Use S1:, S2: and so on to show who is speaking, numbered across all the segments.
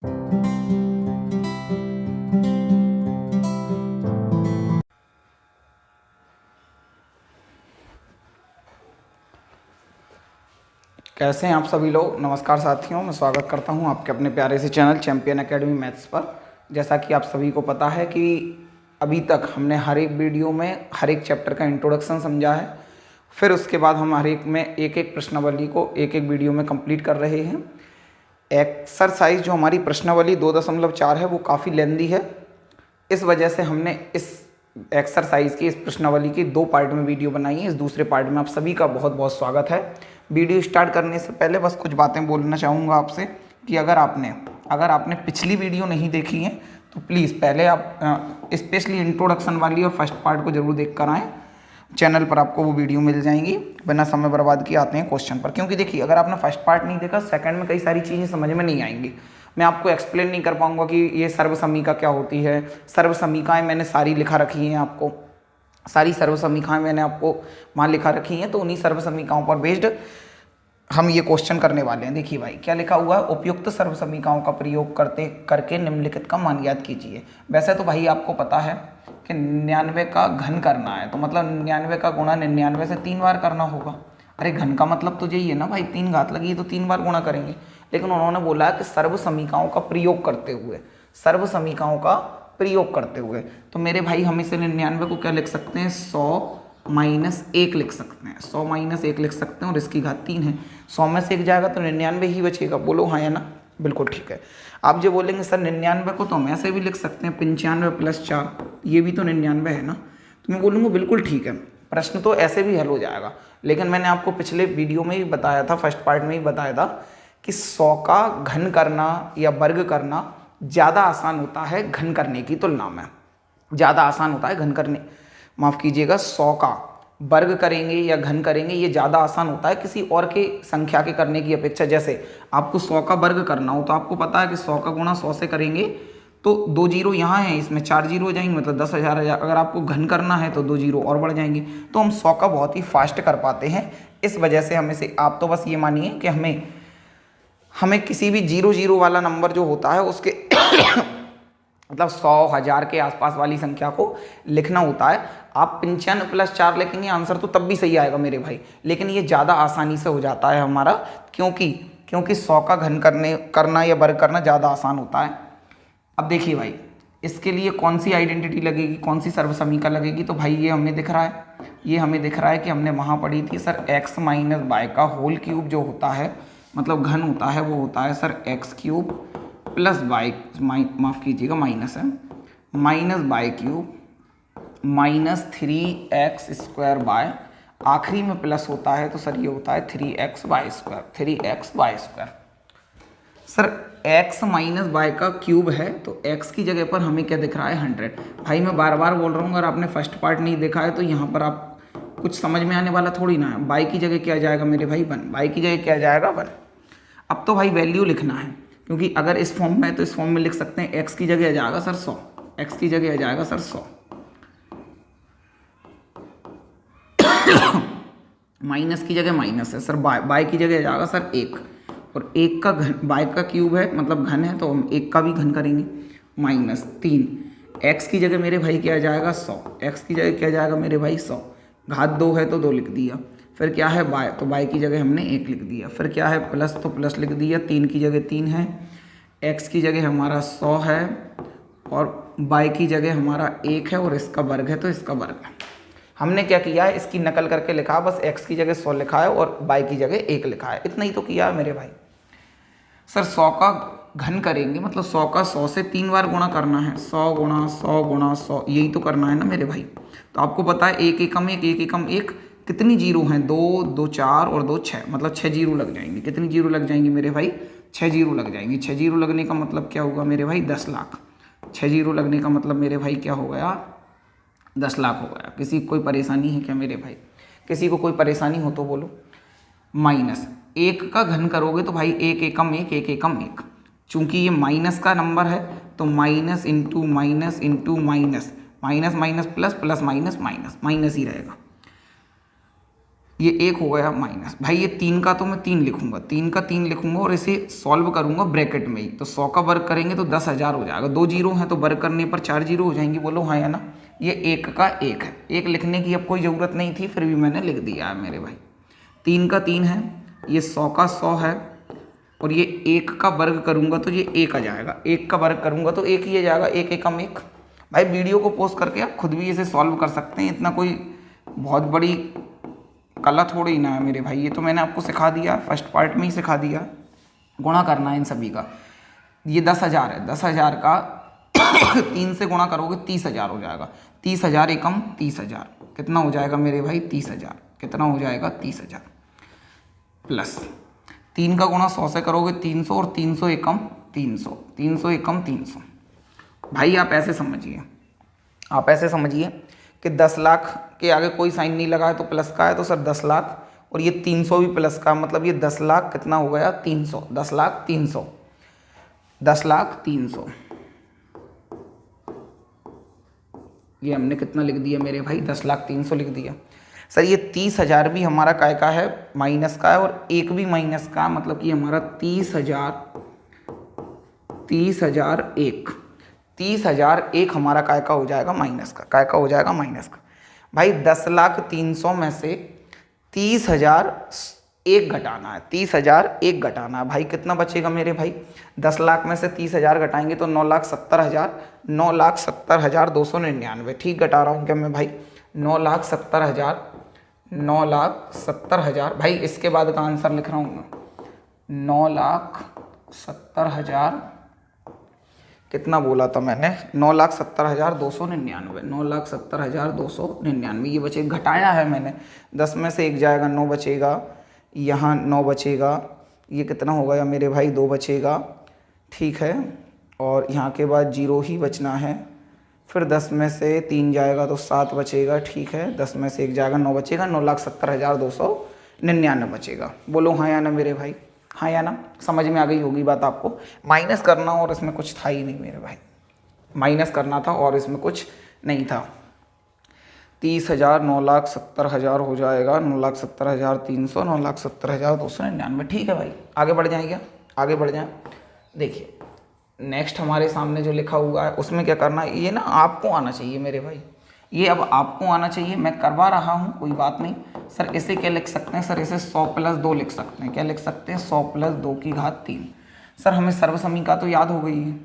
S1: कैसे हैं आप सभी लोग। नमस्कार साथियों, मैं स्वागत करता हूं आपके अपने प्यारे से चैनल चैंपियन एकेडमी मैथ्स पर। जैसा कि आप सभी को पता है कि अभी तक हमने हर एक वीडियो में हर एक चैप्टर का इंट्रोडक्शन समझा है। फिर उसके बाद हम हर एक में एक एक प्रश्नावली को एक एक वीडियो में कंप्लीट कर रहे हैं। एक्सरसाइज जो हमारी प्रश्नावली 2.4 है वो काफ़ी लेंदी है। इस वजह से हमने इस एक्सरसाइज की, इस प्रश्नावली की 2 पार्ट में वीडियो बनाई है। इस दूसरे पार्ट में आप सभी का बहुत बहुत स्वागत है। वीडियो स्टार्ट करने से पहले बस कुछ बातें बोलना चाहूँगा आपसे कि अगर आपने पिछली वीडियो नहीं देखी है तो प्लीज़ पहले आप स्पेशली इंट्रोडक्शन वाली और फर्स्ट पार्ट को जरूर देख कर आएँ। चैनल पर आपको वो वीडियो मिल जाएंगी। बिना समय बर्बाद किए आते हैं क्वेश्चन पर, क्योंकि देखिए अगर आपने फर्स्ट पार्ट नहीं देखा, सेकंड में कई सारी चीज़ें समझ में नहीं आएंगी। मैं आपको एक्सप्लेन नहीं कर पाऊंगा कि ये सर्वसमीका क्या होती है। सर्वसमीकाएं मैंने सारी लिखा रखी हैं, आपको सारी सर्वसमीकाएं मैंने आपको वहाँ लिखा रखी हैं। तो उन्हीं सर्वसमीकाओं पर बेस्ड हम ये क्वेश्चन करने वाले हैं। देखिए भाई क्या लिखा हुआ है, उपयुक्त सर्वसमीकाओं का प्रयोग करके निम्नलिखित का मान ज्ञात कीजिए। वैसे तो भाई आपको पता है कि 99 का घन करना है, तो मतलब 99 का गुणा 99 से 3 बार करना होगा। अरे घन का मतलब तो यही है ना भाई, 3 घात लगी है तो 3 बार गुणा करेंगे। लेकिन उन्होंने बोला कि सर्वसमीकाओं का प्रयोग करते हुए, सर्वसमीकाओं का प्रयोग करते हुए, तो मेरे भाई हम इसे 99 को क्या लिख सकते हैं, 100 - 1 लिख सकते हैं। 100 - 1 लिख सकते हैं और इसकी घात 3 है। 100 में से 1 जाएगा तो 99 ही बचेगा। बोलो हाँ या ना, बिल्कुल ठीक है। आप जो बोलेंगे सर 99 को तो हम ऐसे भी लिख सकते हैं, 95 + 4, ये भी तो 99 है ना। तो मैं बोलूँगा बिल्कुल ठीक है, प्रश्न तो ऐसे भी हल हो जाएगा। लेकिन मैंने आपको पिछले वीडियो में ही बताया था, फर्स्ट पार्ट में ही बताया था कि 100 का घन करना या वर्ग करना ज़्यादा आसान होता है घन करने की तुलना में। ज़्यादा आसान होता है घन करने, माफ़ कीजिएगा, 100 का वर्ग करेंगे या घन करेंगे ये ज़्यादा आसान होता है किसी और के संख्या के करने की अपेक्षा। जैसे आपको 100 का वर्ग करना हो तो आपको पता है कि 100 का गुणा 100 से करेंगे तो 2 जीरो यहाँ हैं, इसमें 4 जीरो हो जाएंगे, मतलब 10,000 अगर आपको घन करना है तो 2 जीरो और बढ़ जाएंगे। तो हम 100 का बहुत ही फास्ट कर पाते हैं। इस वजह से हमें से आप तो बस ये मानिए कि हमें किसी भी 0 वाला नंबर जो होता है उसके मतलब 100, 1000 के आसपास वाली संख्या को लिखना होता है। आप 95 + 4 लिखेंगे, आंसर तो तब भी सही आएगा मेरे भाई, लेकिन ये ज़्यादा आसानी से हो जाता है हमारा, क्योंकि 100 का घन करना या वर्ग करना ज़्यादा आसान होता है। अब देखिए भाई इसके लिए कौन सी आइडेंटिटी लगेगी, कौन सी सर्वसमीका लगेगी, तो भाई ये हमें दिख रहा है, ये हमें दिख रहा है कि हमने वहाँ पढ़ी थी सर x - y का होल क्यूब जो होता है, मतलब घन होता है, वो होता है सर x³ + y, माफ़ कीजिएगा माइनस है, -y³ -3x² आखिरी में प्लस होता है तो सर ये होता है 3xy²। सर x - y का क्यूब है तो x की जगह पर हमें क्या दिख रहा है, 100। भाई मैं बार बार बोल रहा हूँ, अगर आपने फर्स्ट पार्ट नहीं देखा है तो यहाँ पर आप कुछ समझ में आने वाला थोड़ी ना है। y की जगह क्या जाएगा मेरे भाई, 1। y की जगह क्या जाएगा, 1। अब तो भाई वैल्यू लिखना है, क्योंकि अगर इस फॉर्म में है तो इस फॉर्म में लिख सकते हैं x की जगह आ जाएगा सर 100, x की जगह आ जाएगा सर 100 माइनस की जगह माइनस है सर, बाय की जगह आ जाएगा सर 1, और 1 का घन, बाय का क्यूब है मतलब घन है तो हम 1 का भी घन करेंगे, -3। x की जगह मेरे भाई क्या आ जाएगा, 100। x की जगह क्या जाएगा मेरे भाई, 100। घात 2 है तो 2 लिख दिया। फिर क्या है बाय, तो बाय की जगह हमने 1 लिख दिया। फिर क्या है प्लस, तो प्लस लिख दिया। 3 की जगह 3 है, x की जगह हमारा 100 है और बाय की जगह हमारा 1 है और इसका वर्ग है तो इसका वर्ग है। हमने क्या किया है, इसकी नकल करके लिखा, बस x की जगह 100 लिखा है और y की जगह 1 लिखा है, इतना ही तो किया है मेरे भाई। सर 100 का घन करेंगे मतलब 100 का 100 से 3 बार गुणा करना है, 100 × 100 × 100, यही तो करना है ना मेरे भाई। तो आपको पता है 1 एकम 1, 1 एकम 1, कितनी जीरो हैं, 2, 2 4 और 2 6, मतलब 6 जीरो लग जाएंगे। कितनी जीरो लग जाएंगी मेरे भाई, 6 जीरो लग जाएंगी। 6 जीरो लगने का मतलब क्या होगा मेरे भाई, 10 लाख। 6 जीरो लगने का मतलब मेरे भाई क्या हो गया, 10 लाख हो गया। किसी को कोई परेशानी है क्या मेरे भाई, किसी को कोई परेशानी हो तो बोलो। -1 का घन करोगे तो भाई 1 एकम 1, 1 एकम 1, चूंकि ये माइनस का नंबर है तो minus into minus into minus, minus minus plus, plus minus minus, minus ही रहेगा। ये 1 हो गया माइनस। भाई ये 3 का तो मैं 3 लिखूंगा, 3 का 3 लिखूंगा और इसे सॉल्व करूंगा ब्रैकेट में ही। तो 100 का वर्ग करेंगे तो 10,000 हो जाएगा। 2 जीरो हैं तो वर्ग करने पर 4 जीरो हो जाएंगी। बोलो हाँ या ना। ये 1 का 1 है, 1 लिखने की अब कोई ज़रूरत नहीं थी, फिर भी मैंने लिख दिया है मेरे भाई। 3 का 3 है, ये 100 का 100 है, और ये 1 का वर्ग करूंगा तो ये 1 आ जाएगा। 1 का वर्ग करूंगा तो 1 ही आ जाएगा, 1 एकम 1। भाई वीडियो को पॉज करके आप खुद भी इसे सॉल्व कर सकते हैं, इतना कोई बहुत बड़ी कला थोड़ी ना है मेरे भाई। ये तो मैंने आपको सिखा दिया, फर्स्ट पार्ट में ही सिखा दिया। गुणा करना है इन सभी का। ये 10,000 है, 10,000 का 3 से गुणा करोगे 30,000 हो जाएगा। 30,000 एकम 30,000 कितना हो जाएगा मेरे भाई? 30,000 कितना हो जाएगा? 30,000 प्लस 3 का गुणा 100 से करोगे 300, और 300 एकम 300, 300 एकम 300। भाई आप ऐसे समझिए, आप ऐसे समझिए कि 10 लाख के आगे कोई साइन नहीं लगा है तो प्लस का है, तो सर 10 लाख, और ये 300 भी प्लस का, मतलब ये 10 लाख कितना हो गया? 300, 10 लाख 300, 10 लाख 300। ये हमने कितना लिख दिया मेरे भाई? 10 लाख 300 लिख दिया। सर ये 30,000 भी हमारा काय का है? माइनस का है, और 1 भी माइनस का, मतलब कि हमारा 30,001 हमारा काय का हो जाएगा? माइनस का। काय का हो जाएगा? माइनस का। भाई 10 लाख 300 में से 30,001 घटाना है, 30,001 घटाना है। भाई कितना बचेगा मेरे भाई? 10 लाख में से 30,000 घटाएंगे तो 9,70,000, 9,70,299। ठीक घटा रहा हूँ क्या मैं भाई? 9,70,000, 9,70,000। भाई इसके बाद का आंसर लिख रहा हूँ मैं, 9,70,000 कितना बोला था मैंने? 9,70,299, 9,70,299। ये बचे, घटाया है मैंने, 10 में से 1 जाएगा, 9 बचेगा, यहाँ 9 बचेगा, ये कितना हो गया मेरे भाई? 2 बचेगा, ठीक है, और यहाँ के बाद 0 ही बचना है। फिर 10 में से 3 जाएगा तो 7 बचेगा, ठीक है, 10 में से 1 जाएगा, 9 बचेगा, 9,70,299 बचेगा। बोलो हाँ या ना मेरे भाई? हाँ या ना? समझ में आ गई होगी बात आपको। माइनस करना और इसमें कुछ था ही नहीं मेरे भाई, माइनस करना था और इसमें कुछ नहीं था। 30,000, 9,70,000 हो जाएगा, 9,70,300, 9,70,299। ठीक है भाई, आगे बढ़ जाएं क्या? आगे बढ़ जाएं। देखिए नेक्स्ट हमारे सामने जो लिखा हुआ है उसमें क्या करना है, ये ना आपको आना चाहिए मेरे भाई, ये अब आपको आना चाहिए। मैं करवा रहा हूँ, कोई बात नहीं। सर इसे क्या लिख सकते हैं? सर इसे 100 + 2 लिख सकते हैं। क्या लिख सकते हैं? 100 + 2 की घात 3। सर हमें सर्वसमीका तो याद हो गई है,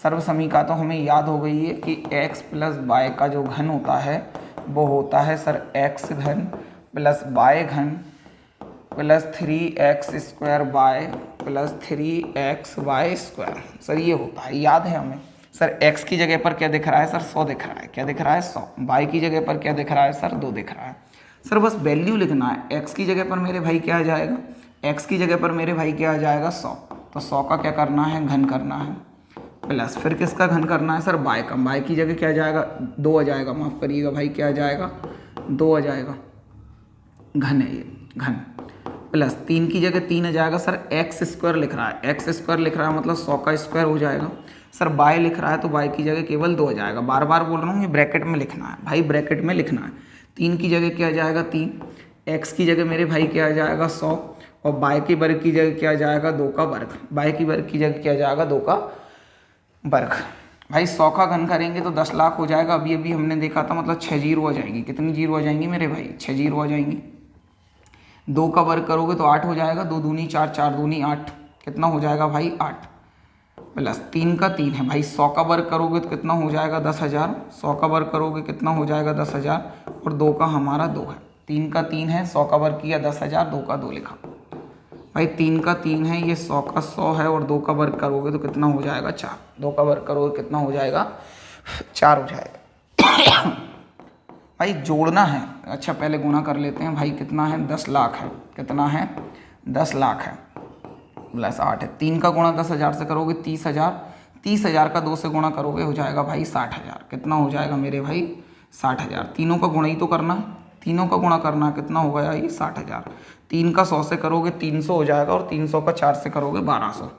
S1: सर्वसमीका तो हमें याद हो गई है कि x + y का जो घन होता है वो होता है सर x घन + y घन + 3x² y + 3xy²। सर ये होता है, याद है हमें। सर x की जगह पर क्या दिख रहा है? सर 100 दिख रहा है। क्या दिख रहा है? 100। y की जगह पर क्या दिख रहा है? सर 2 दिख रहा है। सर बस वैल्यू लिखना है। x की जगह पर मेरे भाई क्या आ जाएगा? x की जगह पर मेरे भाई क्या आ जाएगा? 100। तो 100 का क्या करना है? घन करना है, प्लस फिर किसका घन करना है? सर y का। y की जगह क्या आ जाएगा? 2 आ जाएगा, माफ़ करिएगा भाई, क्या आ जाएगा? 2 आ जाएगा, घन है ये, घन, प्लस 3 की जगह 3 आ जाएगा। सर x² लिख रहा है, x² लिख रहा है मतलब 100 का स्क्वायर हो जाएगा। सर y लिख रहा है तो y की जगह केवल 2 आ जाएगा। बार बार बोल रहा हूँ, ये ब्रैकेट में लिखना है भाई, ब्रैकेट में लिखना है। 3 की जगह क्या आ जाएगा? 3। x की जगह मेरे भाई क्या आ जाएगा? 100, और y के वर्ग की जगह क्या आ जाएगा? 2 का वर्ग। y की वर्ग की जगह क्या आ जाएगा? 2 का वर्ग। भाई 100 का घन करेंगे तो 10 लाख हो जाएगा। अभी अभी हमने देखा था, मतलब 6 जीरो आ जाएंगी। कितनी जीरो आ जाएंगी मेरे भाई? 6 जीरो आ जाएंगी। 2 का वर्ग करोगे तो 8 हो जाएगा, 2 दूनी 4, 4 दूनी 8, कितना हो जाएगा भाई? 8, प्लस 3 का 3 है भाई। 100 का वर्ग करोगे तो कितना हो जाएगा? 10,000। 100 का वर्ग करोगे कितना हो जाएगा? 10,000, और 2 का हमारा 2 है। 3 का 3 है, 100 का वर्ग किया 10,000, 2 का 2 लिखा भाई। 3 का 3 है, ये 100 का 100 है, और 2 का वर्ग करोगे तो कितना हो जाएगा? 4। 2 का वर्ग करोगे कितना हो जाएगा? 4 हो जाएगा। भाई जोड़ना है। अच्छा पहले गुणा कर लेते हैं भाई। कितना है? 10 लाख है। कितना है? 10 लाख है, प्लस 8 है। 3 का गुणा 10,000 से करोगे 30,000, 30,000 का 2 से गुणा करोगे हो जाएगा भाई 60,000। कितना हो जाएगा मेरे भाई? 60,000। तीनों का गुणा ही तो करना है, तीनों का गुणा करना है। कितना हो गया ये? 60,000। 3 का 100 से करोगे 300 हो जाएगा, और 300 का 4 से करोगे 1200।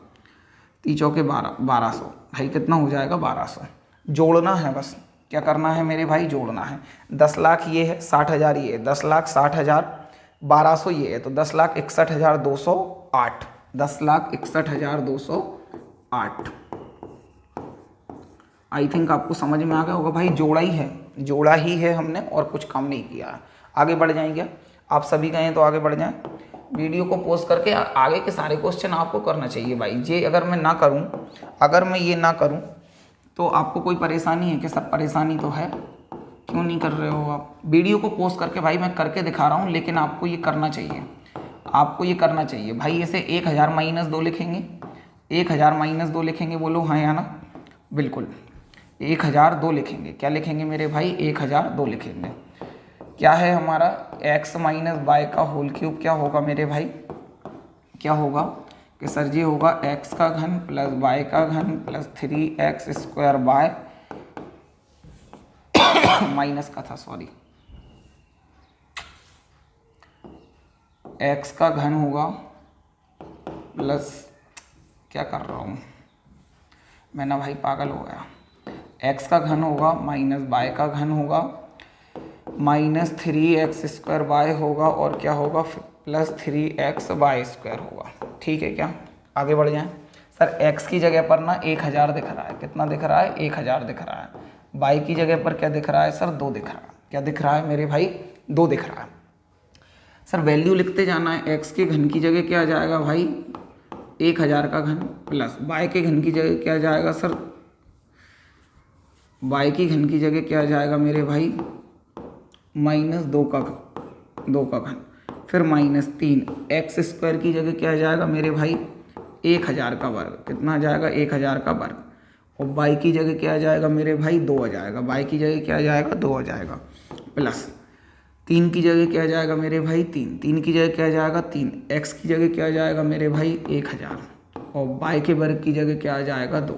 S1: 3 चौके 12, 1200। भाई कितना हो जाएगा? 1200। जोड़ना है बस। क्या करना है मेरे भाई? जोड़ना है। 10 लाख ये है, 60,000 ये है। 10 लाख 60,000, 1200 ये है, तो 10,61,208, 10,61,208। आई थिंक आपको समझ में आ गया होगा भाई, जोड़ा ही है हमने, और कुछ काम नहीं किया है। आगे बढ़ जाएंगे, आप सभी कहें तो आगे बढ़ जाएं। वीडियो को पॉज करके आगे के सारे क्वेश्चन आपको करना चाहिए भाई। ये अगर मैं ये ना करूं तो आपको कोई परेशानी है क्या? सब परेशानी तो है, क्यों नहीं कर रहे हो आप? वीडियो को पॉज करके भाई मैं करके दिखा रहा हूँ, लेकिन आपको ये करना चाहिए भाई। इसे 1000 माइनस 2 लिखेंगे, 1000 माइनस 2 लिखेंगे, बोलो हाँ या ना? बिल्कुल 1002 लिखेंगे। क्या लिखेंगे मेरे भाई? 1002 लिखेंगे। क्या है हमारा? x माइनस वाई का होल क्यूब क्या होगा मेरे भाई? क्या होगा कि सर जी होगा x का घन प्लस y का घन plus 3x square y minus का था, सॉरी, x का घन होगा प्लस, क्या कर रहा हूँ मैं ना भाई, पागल हो गया। x का घन होगा माइनस y का घन होगा माइनस 3x स्क्वायर y होगा, और क्या होगा? प्लस 3x y स्क्वायर होगा। ठीक है क्या? आगे बढ़ जाएं। सर x की जगह पर ना 1000 दिख रहा है। कितना दिख रहा है? 1000 दिख रहा है। y की जगह पर क्या दिख रहा है सर? 2 दिख रहा है। क्या दिख रहा है मेरे भाई? 2 दिख रहा है। सर वैल्यू लिखते जाना है। x के घन की जगह क्या आ जाएगा भाई? 1000 का घन प्लस y के घन की जगह क्या आ जाएगा सर? y की घन की जगह क्या आ जाएगा मेरे भाई? माइनस 2 का घन, फिर माइनस 3। एक्स स्क्वायर की जगह क्या आ जाएगा मेरे भाई? 1000 का वर्ग। कितना आ जाएगा? 1000 का वर्ग। और y की जगह क्या आ जाएगा मेरे भाई? 2 आ जाएगा। y की जगह क्या आ जाएगा? 2 आ जाएगा। प्लस 3 की जगह क्या आ जाएगा मेरे भाई? 3 की जगह क्या आ जाएगा? 3। x की जगह क्या आ जाएगा मेरे भाई? 1000। और y के वर्ग की जगह क्या आ जाएगा? 2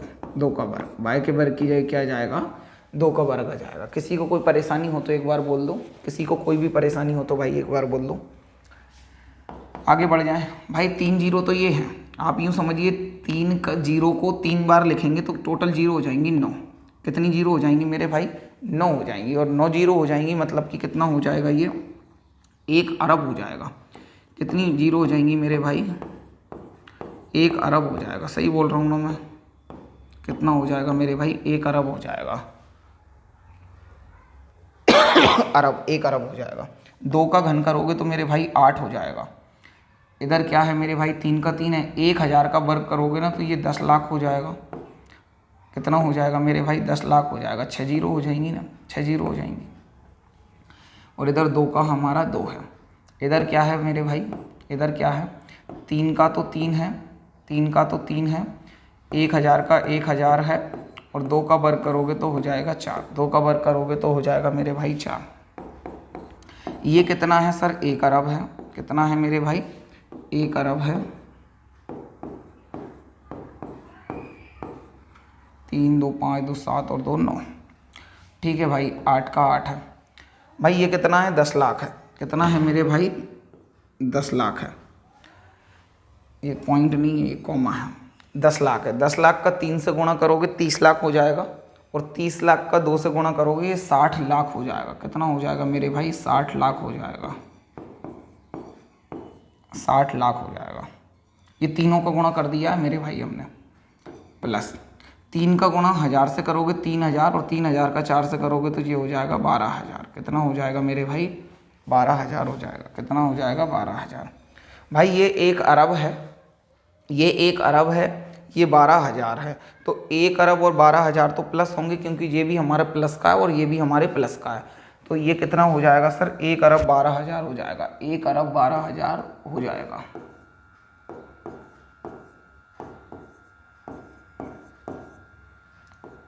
S1: का वर्ग। y के वर्ग की जगह क्या आ जाएगा? 2 का वर्ग आ जाएगा। किसी को कोई परेशानी हो तो एक बार बोल दो। किसी को कोई भी परेशानी हो तो भाई एक बार बोल दो। आगे बढ़ जाएं भाई। 3 जीरो तो ये है, आप यूँ समझिए 3 का जीरो को 3 बार लिखेंगे तो टोटल जीरो हो जाएंगी 9। कितनी जीरो हो जाएंगी मेरे भाई? 9 हो जाएंगी। और 9 जीरो हो जाएंगी मतलब कि कितना हो जाएगा ये? 1 अरब हो जाएगा। कितनी जीरो हो जाएंगी मेरे भाई? 1 अरब हो जाएगा। सही बोल रहा हूँ ना मैं? कितना हो जाएगा मेरे भाई? 1 अरब हो जाएगा। 1 अरब हो जाएगा। 2 का घन करोगे तो मेरे भाई 8 हो जाएगा। इधर क्या है मेरे भाई? 3 का 3 है। 1000 का वर्ग करोगे ना तो ये 10 लाख हो जाएगा। कितना हो जाएगा मेरे भाई? 10 लाख हो जाएगा। 6 जीरो हो जाएंगी ना? 6 जीरो हो जाएंगी। और इधर 2 का हमारा 2 है। इधर क्या है मेरे भाई? इधर क्या है? 3 का तो 3 है। 3 का तो 3 है। 1000 का 1000 है। और 2 का वर्ग करोगे तो हो जाएगा 4। 2 का वर्ग करोगे तो हो जाएगा मेरे भाई 4। ये कितना है सर? 1 अरब है। कितना है मेरे भाई? 1 अरब है। 3 2 5 2 7 और 2 9। ठीक है भाई, 8 का 8 है। भाई ये कितना है? 10 लाख है। कितना है मेरे भाई? 10 लाख है। ये पॉइंट नहीं है, ये कॉमा है। 10 लाख है। 10 लाख का 3 से गुणा करोगे 30 लाख हो जाएगा। और 30 लाख का 2 से गुणा करोगे ये 60 लाख हो जाएगा। कितना हो जाएगा मेरे भाई? 60 लाख हो जाएगा। 60 लाख हो जाएगा। ये तीनों का गुणा कर दिया है मेरे भाई हमने। प्लस 3 का गुणा 1000 से करोगे 3000, और 3000 का 4 से करोगे तो ये हो जाएगा 12000। कितना हो जाएगा मेरे भाई? 12000 हो जाएगा। कितना हो जाएगा? 12000। भाई ये 1 अरब है, ये 1 अरब है, ये 12000 है। तो 1 अरब और 12000 तो प्लस होंगे, क्योंकि ये भी हमारे प्लस का है और ये भी हमारे प्लस का है। तो ये कितना हो जाएगा सर? 1 अरब 12000 हो जाएगा। 1 अरब 12000 हो जाएगा।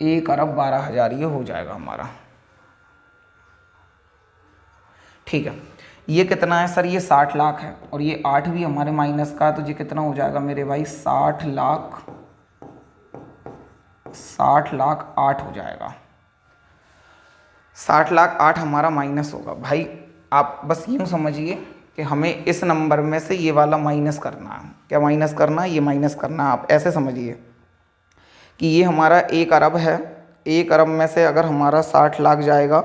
S1: एक अरब 12000 ये हो जाएगा हमारा। ठीक है। ये कितना है सर? ये 60 लाख है। और ये 8 भी हमारे माइनस का है, तो ये कितना हो जाएगा मेरे भाई? 60 लाख 8 हो जाएगा। 60 लाख 8 हमारा माइनस होगा। भाई आप बस यूँ समझिए कि हमें इस नंबर में से ये वाला माइनस करना है। क्या माइनस करना है? ये माइनस करना है। आप ऐसे समझिए कि ये हमारा 1 अरब है। 1 अरब में से अगर हमारा 60 लाख जाएगा,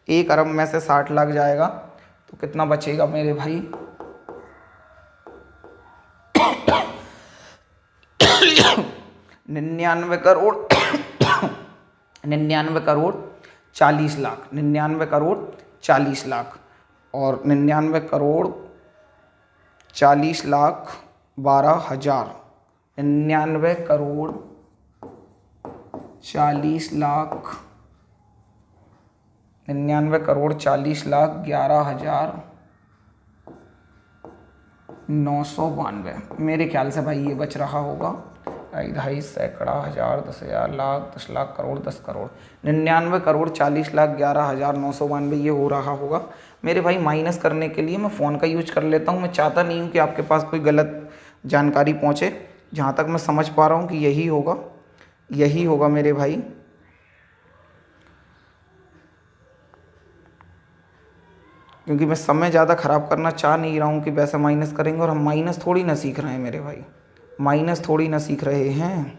S1: 1 अरब में से 60 लाख जाएगा तो कितना बचेगा मेरे भाई, 99 करोड़ 99 करोड़ 40 लाख, 99 करोड़ 40 लाख और 99 करोड़ 40 लाख 12,000, 99 करोड़ 40 लाख 11,992। मेरे ख्याल से भाई ये बच रहा होगा 2.5 सैकड़ा हज़ार 10,000 लाख 10 लाख करोड़ 10 करोड़ 99 करोड़ 40 लाख 11,992 ये हो रहा होगा मेरे भाई। माइनस करने के लिए मैं फ़ोन का यूज कर लेता हूँ। मैं चाहता नहीं हूँ कि आपके पास कोई गलत जानकारी पहुँचे। जहाँ तक मैं समझ पा रहा हूँ कि यही होगा मेरे भाई। क्योंकि मैं समय ज़्यादा ख़राब करना चाह नहीं रहा हूँ कि वैसा माइनस करेंगे, और हम माइनस थोड़ी ना सीख रहे हैं मेरे भाई, माइनस थोड़ी ना सीख रहे हैं।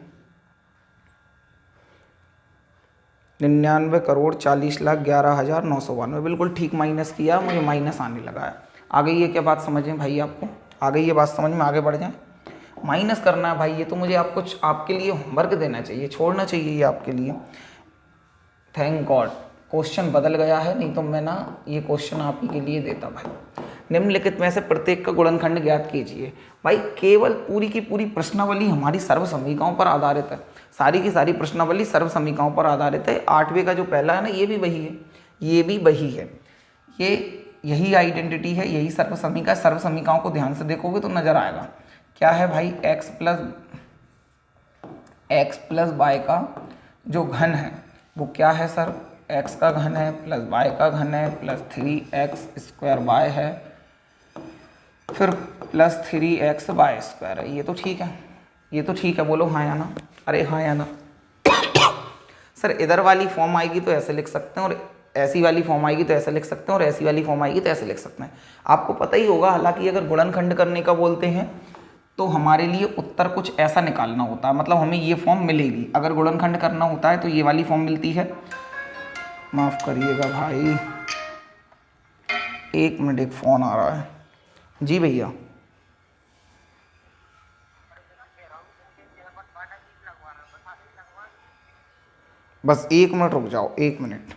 S1: 99 करोड़ 40 लाख 11,992 बिल्कुल ठीक माइनस किया, मुझे माइनस आने लगा है। आ गई है क्या बात समझ में भाई? आपको आ गई है बात समझ में? आगे बढ़ जाएं। माइनस करना है भाई, ये तो मुझे आपको आपके लिए होमवर्क देना चाहिए, छोड़ना चाहिए ये आपके लिए। थैंक गॉड क्वेश्चन बदल गया है, नहीं तो मैं ना ये क्वेश्चन आप ही के लिए देता भाई। निम्नलिखित में से प्रत्येक का गुणनखंड ज्ञात कीजिए। भाई केवल पूरी की पूरी प्रश्नावली हमारी सर्व समीकरणों पर आधारित है, सारी की सारी प्रश्नावली सर्व समीकरणों पर आधारित है। 8वें का जो पहला है ना, ये भी वही है, ये भी वही है, यही आइडेंटिटी है, यही सर्व समीकरण। सर्व समीकरणों को ध्यान से देखोगे तो नजर आएगा क्या है भाई, x प्लस वाई का जो घन है वो क्या है सर, x का घन है प्लस y का घन है प्लस 3x² है, फिर प्लस 3xy² है। ये तो ठीक है, ये तो ठीक है, बोलो हाँ या ना? अरे हाँ या ना? सर इधर वाली फॉर्म आएगी तो ऐसे लिख सकते हैं, और ऐसी वाली फॉर्म आएगी तो ऐसे लिख सकते हैं, और ऐसी वाली फॉर्म आएगी तो ऐसे लिख सकते हैं। आपको पता ही होगा, हालांकि अगर गुणनखंड करने का बोलते हैं तो हमारे लिए उत्तर कुछ ऐसा निकालना होता है, मतलब हमें ये फॉर्म मिलेगी। अगर गुणनखंड करना होता है तो ये वाली फॉर्म मिलती है। माफ़ करिएगा भाई, 1 मिनट, एक फ़ोन आ रहा है। जी भैया, बस 1 मिनट रुक जाओ, 1 मिनट।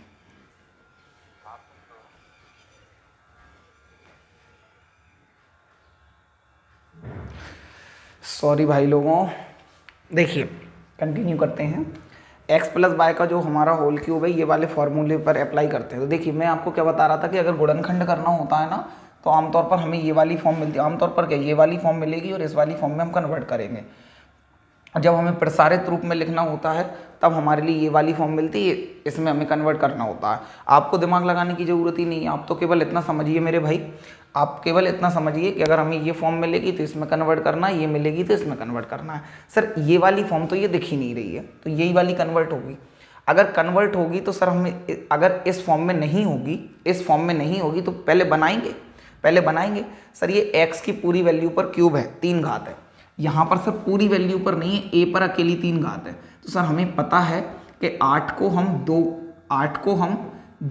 S1: सॉरी भाई लोगों, देखिए कंटिन्यू करते हैं। x प्लस वाई का जो हमारा होल क्यूब है, ये वाले फॉर्मूले पर अप्लाई करते हैं। तो देखिए मैं आपको क्या बता रहा था कि अगर गुणनखंड करना होता है ना, तो आमतौर पर हमें ये वाली फॉर्म मिलती है। आमतौर पर क्या, ये वाली फॉर्म मिलेगी और इस वाली फॉर्म में हम कन्वर्ट करेंगे। जब हमें प्रसारित रूप में लिखना होता है तब हमारे लिए ये वाली फॉर्म मिलती है, इसमें हमें कन्वर्ट करना होता है। आपको दिमाग लगाने की ज़रूरत ही नहीं है, आप तो केवल इतना समझिए मेरे भाई, आप केवल इतना समझिए कि अगर हमें ये फॉर्म मिलेगी तो इसमें कन्वर्ट करना है, ये मिलेगी तो इसमें कन्वर्ट करना है। सर ये वाली फॉर्म तो ये दिख ही नहीं रही है, तो यही वाली कन्वर्ट होगी। अगर कन्वर्ट होगी तो सर हमें, अगर इस फॉर्म में नहीं होगी, इस फॉर्म में नहीं होगी तो पहले बनाएंगे। सर ये x की पूरी वैल्यू पर क्यूब है, 3 घात है। यहाँ पर सर पूरी वैल्यू पर नहीं है, a पर अकेली 3 घात है। तो सर हमें पता है कि 8 को हम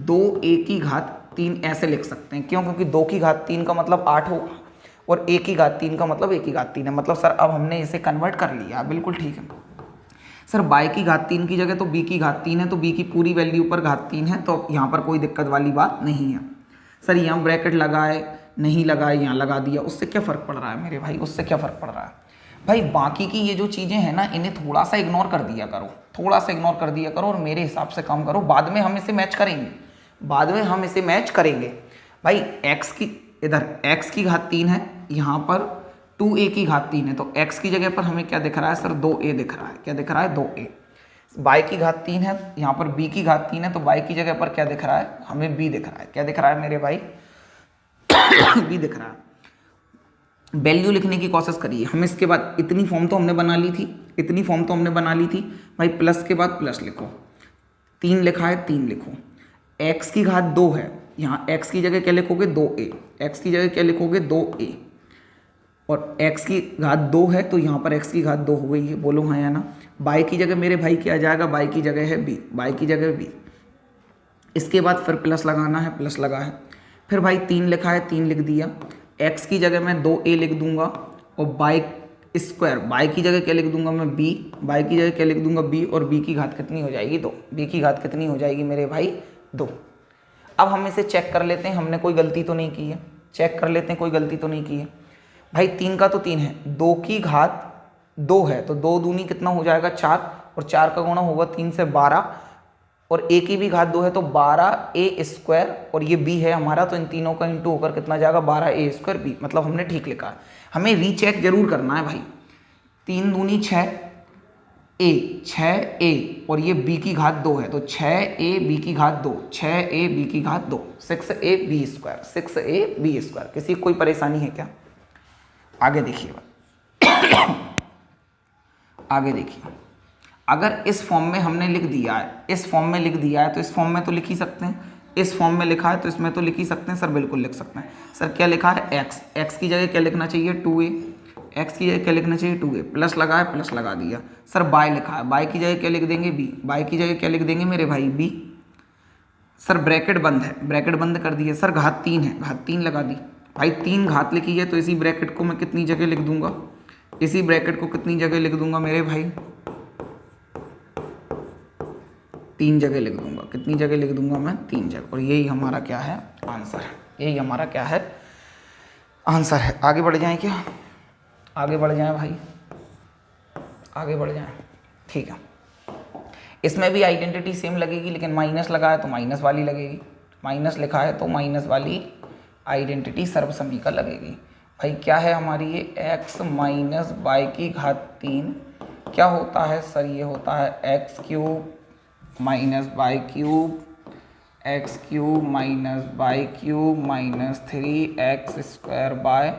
S1: 2a की घात 3 ऐसे लिख सकते हैं। क्यों? क्योंकि 2 की घात 3 का मतलब 8 होगा, और a की घात 3 का मतलब a की घात 3 है। मतलब सर अब हमने इसे कन्वर्ट कर लिया, बिल्कुल ठीक है। सर y की घात 3 की जगह तो b की घात 3 है, तो b की पूरी वैल्यू पर घात 3 है, तो यहाँ पर कोई दिक्कत वाली बात नहीं है। सर यहाँ ब्रैकेट लगाए नहीं लगाए, यहाँ लगा दिया, उससे क्या फ़र्क पड़ रहा है मेरे भाई, उससे क्या फ़र्क पड़ रहा है भाई? बाकी की ये जो चीज़ें हैं ना, इन्हें थोड़ा सा इग्नोर कर दिया करो, थोड़ा सा इग्नोर कर दिया करो, और मेरे हिसाब से काम करो। बाद में हम इसे मैच करेंगे, भाई x की, इधर x की घात 3 है, यहाँ पर 2a की घात 3 है, तो x की जगह पर हमें क्या दिख रहा है सर, 2a दिख रहा है। क्या दिख रहा है? 2a। y की घात 3 है, यहाँ पर b की घात 3 है, तो y की जगह पर क्या दिख रहा है, हमें b दिख रहा है। क्या दिख रहा है मेरे भाई? b दिख रहा है। वैल्यू लिखने की कोशिश करिए। हम इसके बाद इतनी फॉर्म तो हमने बना ली थी, भाई प्लस के बाद प्लस लिखो, 3 लिखा है 3 लिखो। x की घात 2 है, यहाँ x की जगह क्या लिखोगे, 2a, x की जगह क्या लिखोगे, 2a, और x की घात 2 है तो यहाँ पर x की घात 2 हो गई है, बोलो हाँ या ना? y की जगह मेरे भाई क्या आ जाएगा, y की जगह है b, y की जगह b। इसके बाद फिर प्लस लगाना है, प्लस लगा है, फिर भाई 3 लिखा है, 3 लिख दिया। x की जगह मैं 2a लिख दूंगा और बाई स्क्वायर, बाई की जगह क्या लिख दूंगा मैं b, बाई की जगह क्या लिख दूंगा b, और b की घात कितनी हो जाएगी 2, b की घात कितनी हो जाएगी मेरे भाई 2। अब हम इसे चेक कर लेते हैं, हमने कोई गलती तो नहीं की है, चेक कर लेते हैं कोई गलती तो नहीं की है। भाई 3 का तो 3 है, 2 की घात 2 है तो 2 दूनी कितना हो जाएगा 4, और 4 का गुणा होगा 3 से 12, और a की भी घात 2 है तो 12a स्क्वायर, और ये b है हमारा, तो इन तीनों का इंटू होकर कितना जाएगा 12a स्क्वायर b, मतलब हमने ठीक लिखा है। हमें रीचेक जरूर करना है भाई। 3 दूनी 6 a, 6a, और ये b की घात 2 है तो 6a b की घात 2, 6a b की घात 2, 6a b square, 6a b square. किसी को कोई परेशानी है क्या? आगे देखिए आगे देखिए, अगर इस फॉर्म में हमने लिख दिया है, इस फॉर्म में लिख दिया है तो इस फॉर्म में तो लिख ही सकते हैं, इस फॉर्म में लिखा है तो इसमें तो लिख ही सकते हैं सर, बिल्कुल लिख सकते हैं सर। क्या लिखा है x, x की जगह क्या लिखना चाहिए 2a, x की जगह क्या लिखना चाहिए 2a, प्लस लगा है प्लस लगा दिया। सर बाय लिखा है, बाय की जगह क्या लिख देंगे b, बाय की जगह क्या लिख देंगे मेरे भाई b। सर ब्रैकेट बंद है, ब्रैकेट बंद कर दिए। सर घात 3 है, घात 3 लगा दी। भाई 3 घात लिखी है तो इसी ब्रैकेट को मैं कितनी जगह लिख दूंगा, इसी ब्रैकेट को कितनी जगह लिख दूंगा मेरे भाई 3 जगह लिख दूंगा। कितनी जगह लिख दूंगा मैं 3 जगह, और यही हमारा क्या है आंसर है, यही हमारा क्या है आंसर है। आगे बढ़ जाएं क्या? आगे बढ़ जाएं भाई, आगे बढ़ जाएं, ठीक है। इसमें भी आइडेंटिटी सेम लगेगी, लेकिन माइनस लगा है तो माइनस वाली लगेगी, माइनस लिखा है तो माइनस वाली आइडेंटिटी सर्वसमीका लगेगी। भाई क्या है हमारी ये x माइनस बाई की घात 3 क्या होता है सर? ये होता है x cube minus y cube, x cube minus y cube minus 3x square bye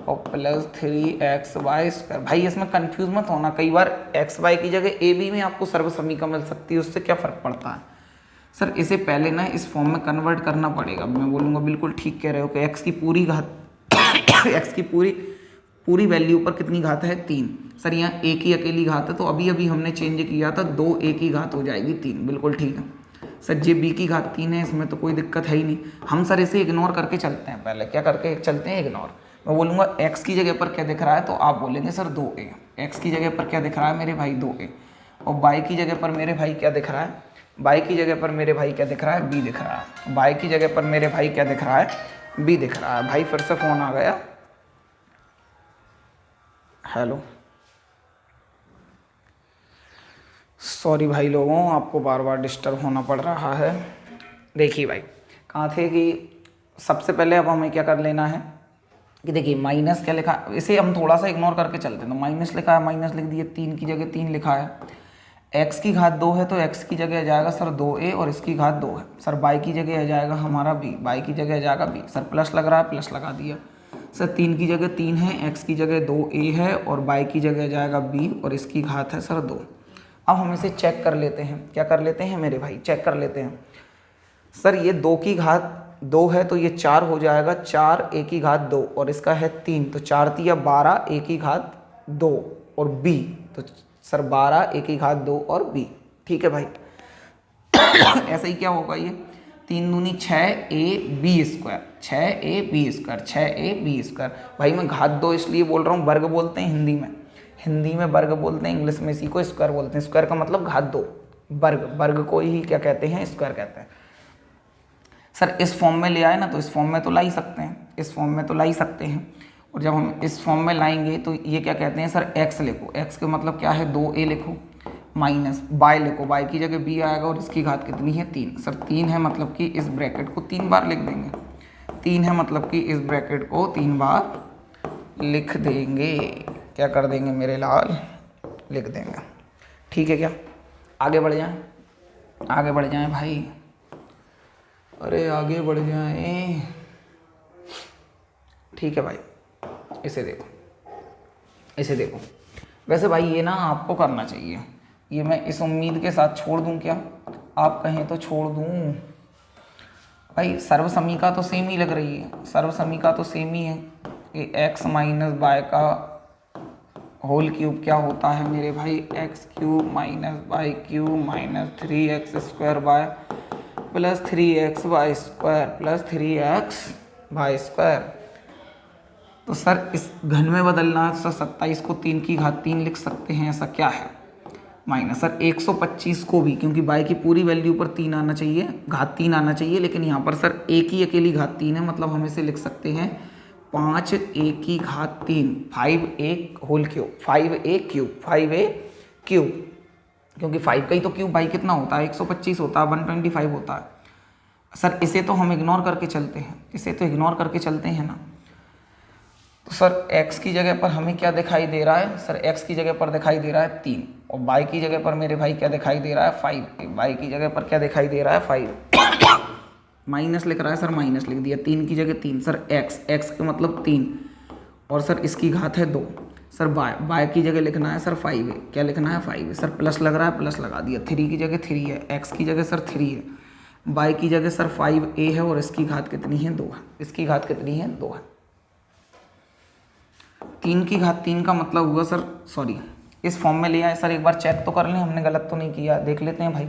S1: और प्लस 3x वाई स्क्वायर। भाई इसमें कंफ्यूज मत होना, कई बार x वाई की जगह ए बी में आपको सर्वसमीका मिल सकती है, उससे क्या फ़र्क पड़ता है सर? इसे पहले ना इस फॉर्म में कन्वर्ट करना पड़ेगा। मैं बोलूँगा बिल्कुल ठीक कह रहे हो कि x की पूरी घात x की पूरी वैल्यू पर कितनी घात है 3। सर यहाँ a की अकेली घात है तो अभी अभी हमने चेंज किया था, 2a की घात हो जाएगी 3, बिल्कुल ठीक है सर। ये b की घात 3 है, इसमें तो कोई दिक्कत है ही नहीं। हम सर इसे इग्नोर करके चलते हैं, पहले क्या करके चलते हैं इग्नोर। मैं बोलूँगा x की जगह पर क्या दिख रहा है तो आप बोलेंगे सर 2a। x की जगह पर क्या दिख रहा है मेरे भाई 2a, और y की जगह पर मेरे भाई क्या दिख रहा है, y की जगह पर मेरे भाई क्या दिख रहा है b दिख रहा है। y की जगह पर मेरे भाई क्या दिख रहा है b दिख रहा है। भाई फिर से फ़ोन आ गया, हेलो, सॉरी भाई लोगों, आपको बार बार डिस्टर्ब होना पड़ रहा है। देखिए भाई कहाँ थे कि सबसे पहले अब हमें क्या कर लेना है कि देखिए माइनस क्या लिखा, इसे हम थोड़ा सा इग्नोर करके चलते हैं। तो माइनस लिखा है, माइनस लिख दिए, 3 की जगह 3 लिखा है। x की घात 2 है तो x की जगह आ जाएगा सर 2a, और इसकी घात 2 है। सर y की जगह आ जाएगा हमारा b, y की जगह आ जाएगा b। सर प्लस लग रहा है, प्लस लगा दिया। सर 3 की जगह 3 है, x की जगह 2a है, और y की जगह आ जाएगा b, और इसकी घात है सर 2। अब हम इसे चेक कर लेते हैं, क्या कर लेते हैं मेरे भाई, चेक कर लेते हैं। सर ये 2 की घात 2 है तो ये 4 हो जाएगा, 4 a की घात 2, और इसका है 3 तो 4 तिया 12 a की घात 2 और b, तो सर 12 a की घात 2 और b, ठीक है भाई। ऐसा ही क्या होगा, ये 3 दूनी 6ab square, 6ab square, 6ab square. भाई मैं घात 2 इसलिए बोल रहा हूँ, वर्ग बोलते हैं हिंदी में, हिंदी में वर्ग बोलते हैं, इंग्लिश में इसी को स्क्वायर बोलते हैं। स्क्वायर का मतलब घात 2, वर्ग, वर्ग को ही क्या कहते हैं स्क्वायर कहते हैं। सर इस फॉर्म में ले आए ना तो इस फॉर्म में तो ला ही सकते हैं, इस फॉर्म में तो ला ही सकते हैं। और जब हम इस फॉर्म में लाएंगे तो ये क्या कहते हैं सर x लिखो, x का मतलब क्या है 2a लिखो, माइनस बाय लिखो, बाय की जगह b आएगा, और इसकी घात कितनी है 3। सर 3 है मतलब कि इस ब्रैकेट को 3 बार लिख देंगे, 3 है मतलब कि इस ब्रैकेट को 3 बार लिख देंगे। क्या कर देंगे मेरे लाल, लिख देंगे, ठीक है क्या? आगे बढ़ जाएं, आगे बढ़ जाएं भाई, अरे आगे बढ़ जाएं, ठीक है भाई। इसे देखो, इसे देखो। वैसे भाई ये ना आपको करना चाहिए, ये मैं इस उम्मीद के साथ छोड़ दूं क्या, आप कहें तो छोड़ दूं। भाई सर्वसमीका तो सेम ही लग रही है, सर्वसमीका तो सेम ही है कि x माइनस बाय का होल क्यूब क्या होता है मेरे भाई, x cube minus y cube minus 3x square y plus 3x y square plus 3x y square. तो सर इस घन में बदलना है, सर 27 को 3 की घात 3 लिख सकते हैं, ऐसा क्या है? माइनस सर 125 को भी, क्योंकि बाई की पूरी वैल्यू पर 3 आना चाहिए, घात 3 आना चाहिए, लेकिन यहाँ पर सर एक ही अकेली घात 3 है, मतलब हम इसे लिख सकते हैं 5a की घात 3 5a whole cube 5a cube 5a cube, क्योंकि 5 का ही तो क्यूब भाई कितना होता है? 125 होता है, 125 होता है। सर इसे तो हम इग्नोर करके चलते हैं, इसे तो इग्नोर करके चलते हैं ना। तो सर x की जगह पर हमें क्या दिखाई दे रहा है? सर x की जगह पर दिखाई दे रहा है 3, और y की जगह पर मेरे भाई क्या दिखाई दे रहा है? 5। y की जगह पर क्या दिखाई दे रहा है? 5। माइनस लिख रहा है सर, माइनस लिख दिया। 3 की जगह 3, सर x का मतलब 3, और सर इसकी घात है 2। सर y की जगह लिखना है सर 5 है, क्या लिखना है? 5 है। सर प्लस लग रहा है, प्लस लगा दिया। 3 की जगह 3 है, x की जगह सर 3 है, y की जगह सर 5a है, और इसकी घात कितनी है? 2 है। इसकी घात कितनी है? 2 है। 3 की घात 3 का मतलब हुआ सर, सॉरी इस फॉर्म में लिया है सर, एक बार चेक तो कर लें हमने गलत तो नहीं किया, देख लेते हैं भाई।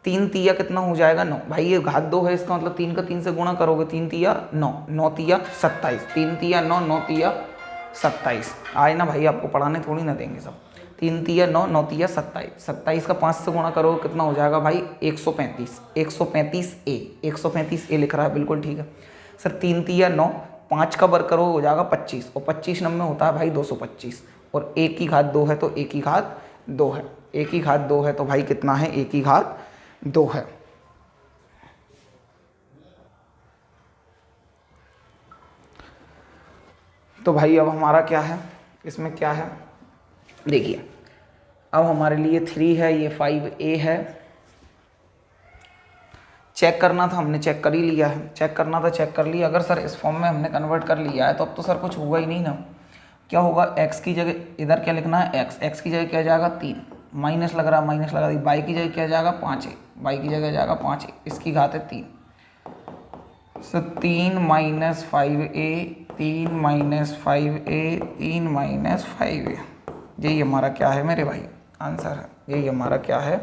S1: 3 तिया कितना हो जाएगा? 9। भाई ये घात 2 है, इसका मतलब 3 का 3 से गुणा करोगे, 3 तिया 9, 9 तिया 27, 3 तिया 9, 9 तिया 27। आए ना भाई, आपको पढ़ाने थोड़ी ना देंगे सब। 3 तिया 9, 9 तिया 27, 27 का 5 से गुणा करोगे कितना हो जाएगा भाई? 135, 135a, 135a लिख रहा है, बिल्कुल ठीक है सर। 3 तिया 9, 5 का वर्ग करो हो जाएगा 25, और 25 नंबर में होता है भाई 225, और a की घात 2 है तो a की घात 2 है, a की घात 2 है तो भाई कितना है? a की घात 2 है। तो भाई अब हमारा क्या है इसमें? क्या है देखिए, अब हमारे लिए 3 है, ये 5a है। चेक करना था, हमने चेक कर ही लिया है, चेक करना था चेक कर लिया। अगर सर इस फॉर्म में हमने कन्वर्ट कर लिया है तो अब तो सर कुछ होगा ही नहीं ना। क्या होगा? x की जगह इधर क्या लिखना है? x की जगह क्या जाएगा? 3, माइनस लग रहा है, माइनस लगा दी। y की जगह क्या जाएगा? 5 है, y की जगह जाएगा 5 है, इसकी घात है 3। Sir 3 minus 5a, 3 minus 5a, 3 minus 5a, यही हमारा क्या है मेरे भाई? आंसर है। यही हमारा क्या है?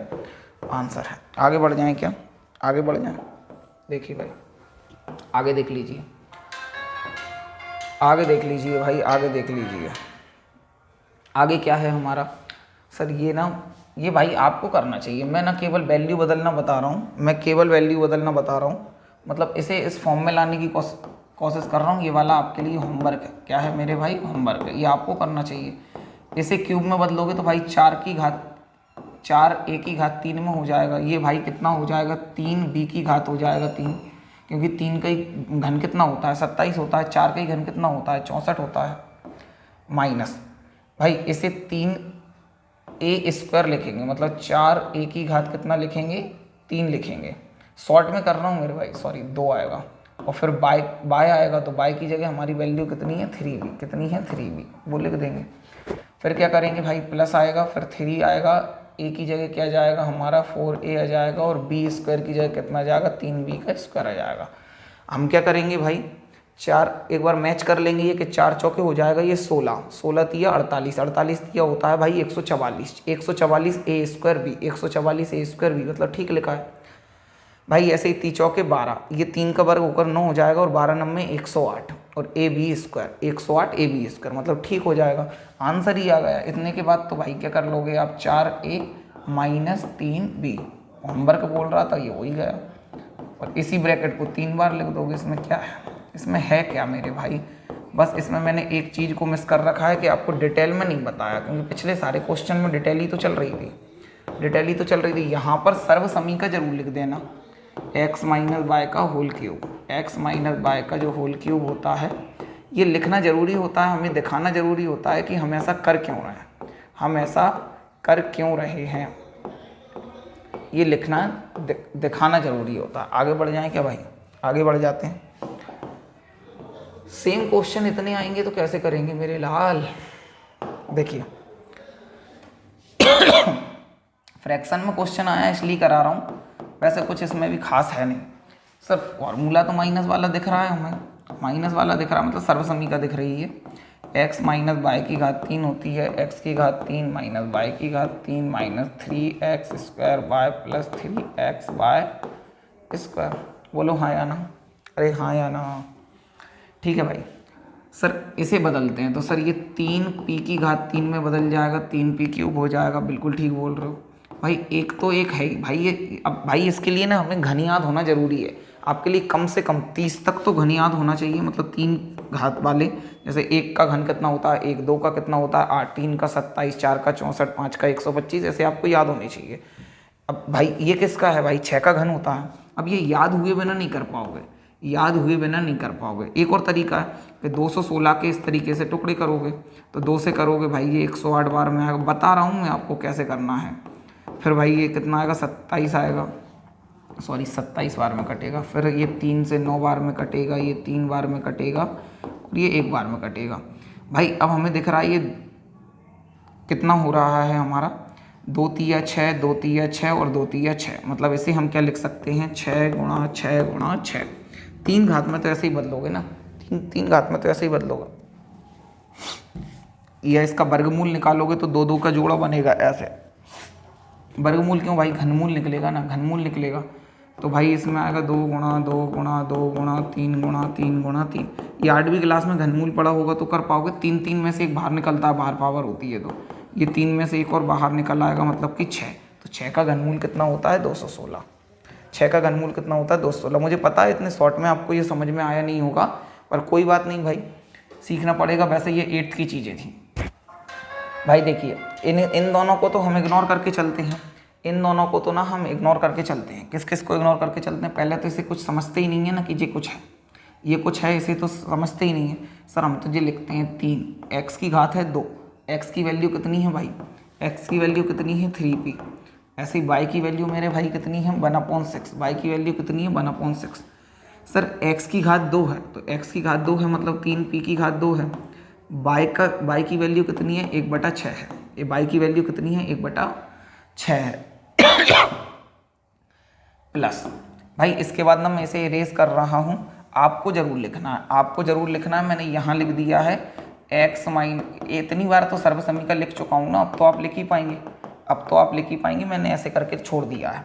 S1: आंसर है। आगे बढ़ जाएं क्या? आगे बढ़ जाएं। देखिए भाई, आगे देख लीजिए, आगे देख लीजिए भाई, आगे देख लीजिए। आगे क्या है हमारा? सर ये ना, ये भाई आपको करना चाहिए, मैं ना केवल वैल्यू बदलना बता रहा हूँ, मैं केवल वैल्यू बदलना बता रहा हूँ, मतलब इसे इस फॉर्म में लाने की कोशिश कर रहा हूँ। ये वाला आपके लिए होमवर्क है। क्या है मेरे भाई? होमवर्क है, ये आपको करना चाहिए। इसे क्यूब में बदलोगे तो भाई 4 की घात 4 a की घात 3 में हो जाएगा। ये भाई कितना हो जाएगा? 3 b की घात हो जाएगा 3, क्योंकि 3 का ही घन कितना होता है? 27 होता है। 4 का ही घन कितना होता है? 64 होता है। माइनस भाई इसे 3a स्क्वायर लिखेंगे, मतलब 4a की घात कितना लिखेंगे? 3 लिखेंगे। शॉर्ट में कर रहा हूँ मेरे भाई, सॉरी 2 आएगा, और फिर बाय आएगा, तो बाय की जगह हमारी वैल्यू कितनी है? 3b। कितनी है? 3b, वो लिख देंगे। फिर क्या करेंगे भाई? प्लस आएगा, फिर 3 आएगा, a की जगह क्या जाएगा हमारा? 4a आ जाएगा, और b स्क्वायर की जगह कितना आ जाएगा? 3b का स्क्वायर आ जाएगा। हम क्या करेंगे भाई? 4 एक बार मैच कर लेंगे, ये कि 4 चौके हो जाएगा ये 16, 16 तिया 48, 48 तिया होता है भाई 144, 144 a square b, 144 a square b, मतलब ठीक लिखा है भाई। ऐसे ही 3 चौके 12, ये 3 का वर्ग होकर 9 हो जाएगा, और 12 नंबर 108, और a b square 108 a b square, मतलब ठीक हो जाएगा। आंसर ही आ गया। इतने के बाद तो भाई क्या कर लोगे आप? 4a माइनस 3b, होमवर्क बोल रहा था, ये हो ही गया। और इसी ब्रैकेट को 3 बार लिख दोगे। इसमें क्या है? इसमें है क्या मेरे भाई? बस इसमें मैंने एक चीज़ को मिस कर रखा है कि आपको डिटेल में नहीं बताया, क्योंकि पिछले सारे क्वेश्चन में डिटेल ही तो चल रही थी, डिटेल ही तो चल रही थी। यहाँ पर सर्वसमी का जरूर लिख देना, x माइनस बाय का whole cube, x minus y का जो होल क्यूब होता है, ये लिखना ज़रूरी होता है, हमें दिखाना ज़रूरी होता है कि हम ऐसा कर क्यों रहे हैं, हम ऐसा कर क्यों रहे हैं, ये लिखना दिखाना ज़रूरी होता है। आगे बढ़ जाएं क्या भाई? आगे बढ़ जाते हैं। सेम क्वेश्चन इतने आएंगे तो कैसे करेंगे मेरे लाल? देखिए फ्रैक्शन में क्वेश्चन आया इसलिए करा रहा हूँ, वैसे कुछ इसमें भी खास है नहीं। सर फॉर्मूला तो माइनस वाला दिख रहा है हमें, माइनस वाला दिख रहा है, मतलब सर्वसमी का दिख रही है। x माइनस बाय की घात 3 होती है, x की घात 3 माइनस बाय की घात 3 minus 3x square y plus 3x bye square. बोलो हाँ या ना। अरे हाँ या ना। ठीक है भाई। सर इसे बदलते हैं तो सर ये 3p³ में बदल जाएगा, 3p³ हो जाएगा। बिल्कुल ठीक बोल रहे हो भाई। एक तो एक है भाई ये। अब भाई इसके लिए ना हमें घन याद होना जरूरी है। आपके लिए कम से कम 30 तक तो घन याद होना चाहिए, मतलब 3 घात वाले। जैसे 1 का घन कितना होता है, 1 2 का कितना होता है 8, 3 का 27, 4 का 64, 5 का 125, ऐसे आपको याद होने चाहिए। अब भाई ये किसका है भाई, 6 का घन होता है। अब ये याद हुए बिना नहीं कर पाओगे, याद हुए बिना नहीं कर पाओगे। एक और तरीका है कि 216 के इस तरीके से टुकड़े करोगे तो 2 से करोगे भाई ये 108 बार में आएगा। बता रहा हूँ मैं आपको कैसे करना है। फिर भाई ये कितना आएगा, 27 आएगा, सॉरी 27 बार में कटेगा। फिर ये 3 से 9 बार में कटेगा, ये 3 बार में कटेगा और ये 1 बार में कटेगा। भाई अब हमें दिख रहा है ये कितना हो रहा है हमारा, 2 तिया 6, 2 तिया 6 और 2 तिया 6। मतलब इसे हम क्या लिख सकते हैं, 6 गुणा 6 गुणा 6। 3 घात में तो ऐसे ही बदलोगे ना, 3 घात में तो ऐसे ही बदलोगे। या इसका वर्गमूल निकालोगे तो 2 2 का जोड़ा बनेगा ऐसे। वर्गमूल क्यों भाई, घनमूल निकलेगा ना, घनमूल निकलेगा। तो भाई इसमें आएगा 2 गुणा 2 गुणा 2 गुणा 3 गुणा 3 गुणा 3। ये 8वीं क्लास में घनमूल पढ़ा होगा तो कर पाओगे। 3 3 में से एक बाहर निकलता है, बाहर पावर होती है, तो ये 3 में से एक और बाहर निकल आएगा, मतलब कि 6। तो 6 का घनमूल कितना होता है, 216। 6 का घनमूल कितना होता है, 216। मुझे पता है इतने शॉर्ट में आपको ये समझ में आया नहीं होगा, पर कोई बात नहीं भाई, सीखना पड़ेगा। वैसे ये 8th की चीज़ें थी भाई। देखिए इन दोनों को तो हम इग्नोर करके चलते हैं, इन दोनों को तो ना हम इग्नोर करके चलते हैं। किस किस को इग्नोर करके चलते हैं, पहले तो इसे कुछ समझते ही नहीं है ना कि ये कुछ है, ये कुछ है, इसे तो समझते ही नहीं है। सर हम तो ये लिखते हैं 3, x की घात है 2, x की वैल्यू कितनी है भाई, x की वैल्यू कितनी है 3p। ऐसे ही y की वैल्यू मेरे भाई कितनी है 1/6, y की वैल्यू कितनी है 1/6। सर x की घात 2 है तो x की घात 2 है, मतलब 3p की घात 2 है। y की वैल्यू कितनी है, 1/6 है। ये y की वैल्यू कितनी है, 1/6 है। प्लस भाई इसके बाद ना मैं इसे इरेज कर रहा हूँ, आपको जरूर लिखना है, आपको जरूर लिखना है। मैंने यहाँ लिख दिया है x माइन, इतनी बार तो सर्वसमीकरण लिख चुका हूँ ना, अब तो आप लिख ही पाएंगे, अब तो आप लिख ही पाएंगे। मैंने ऐसे करके छोड़ दिया है।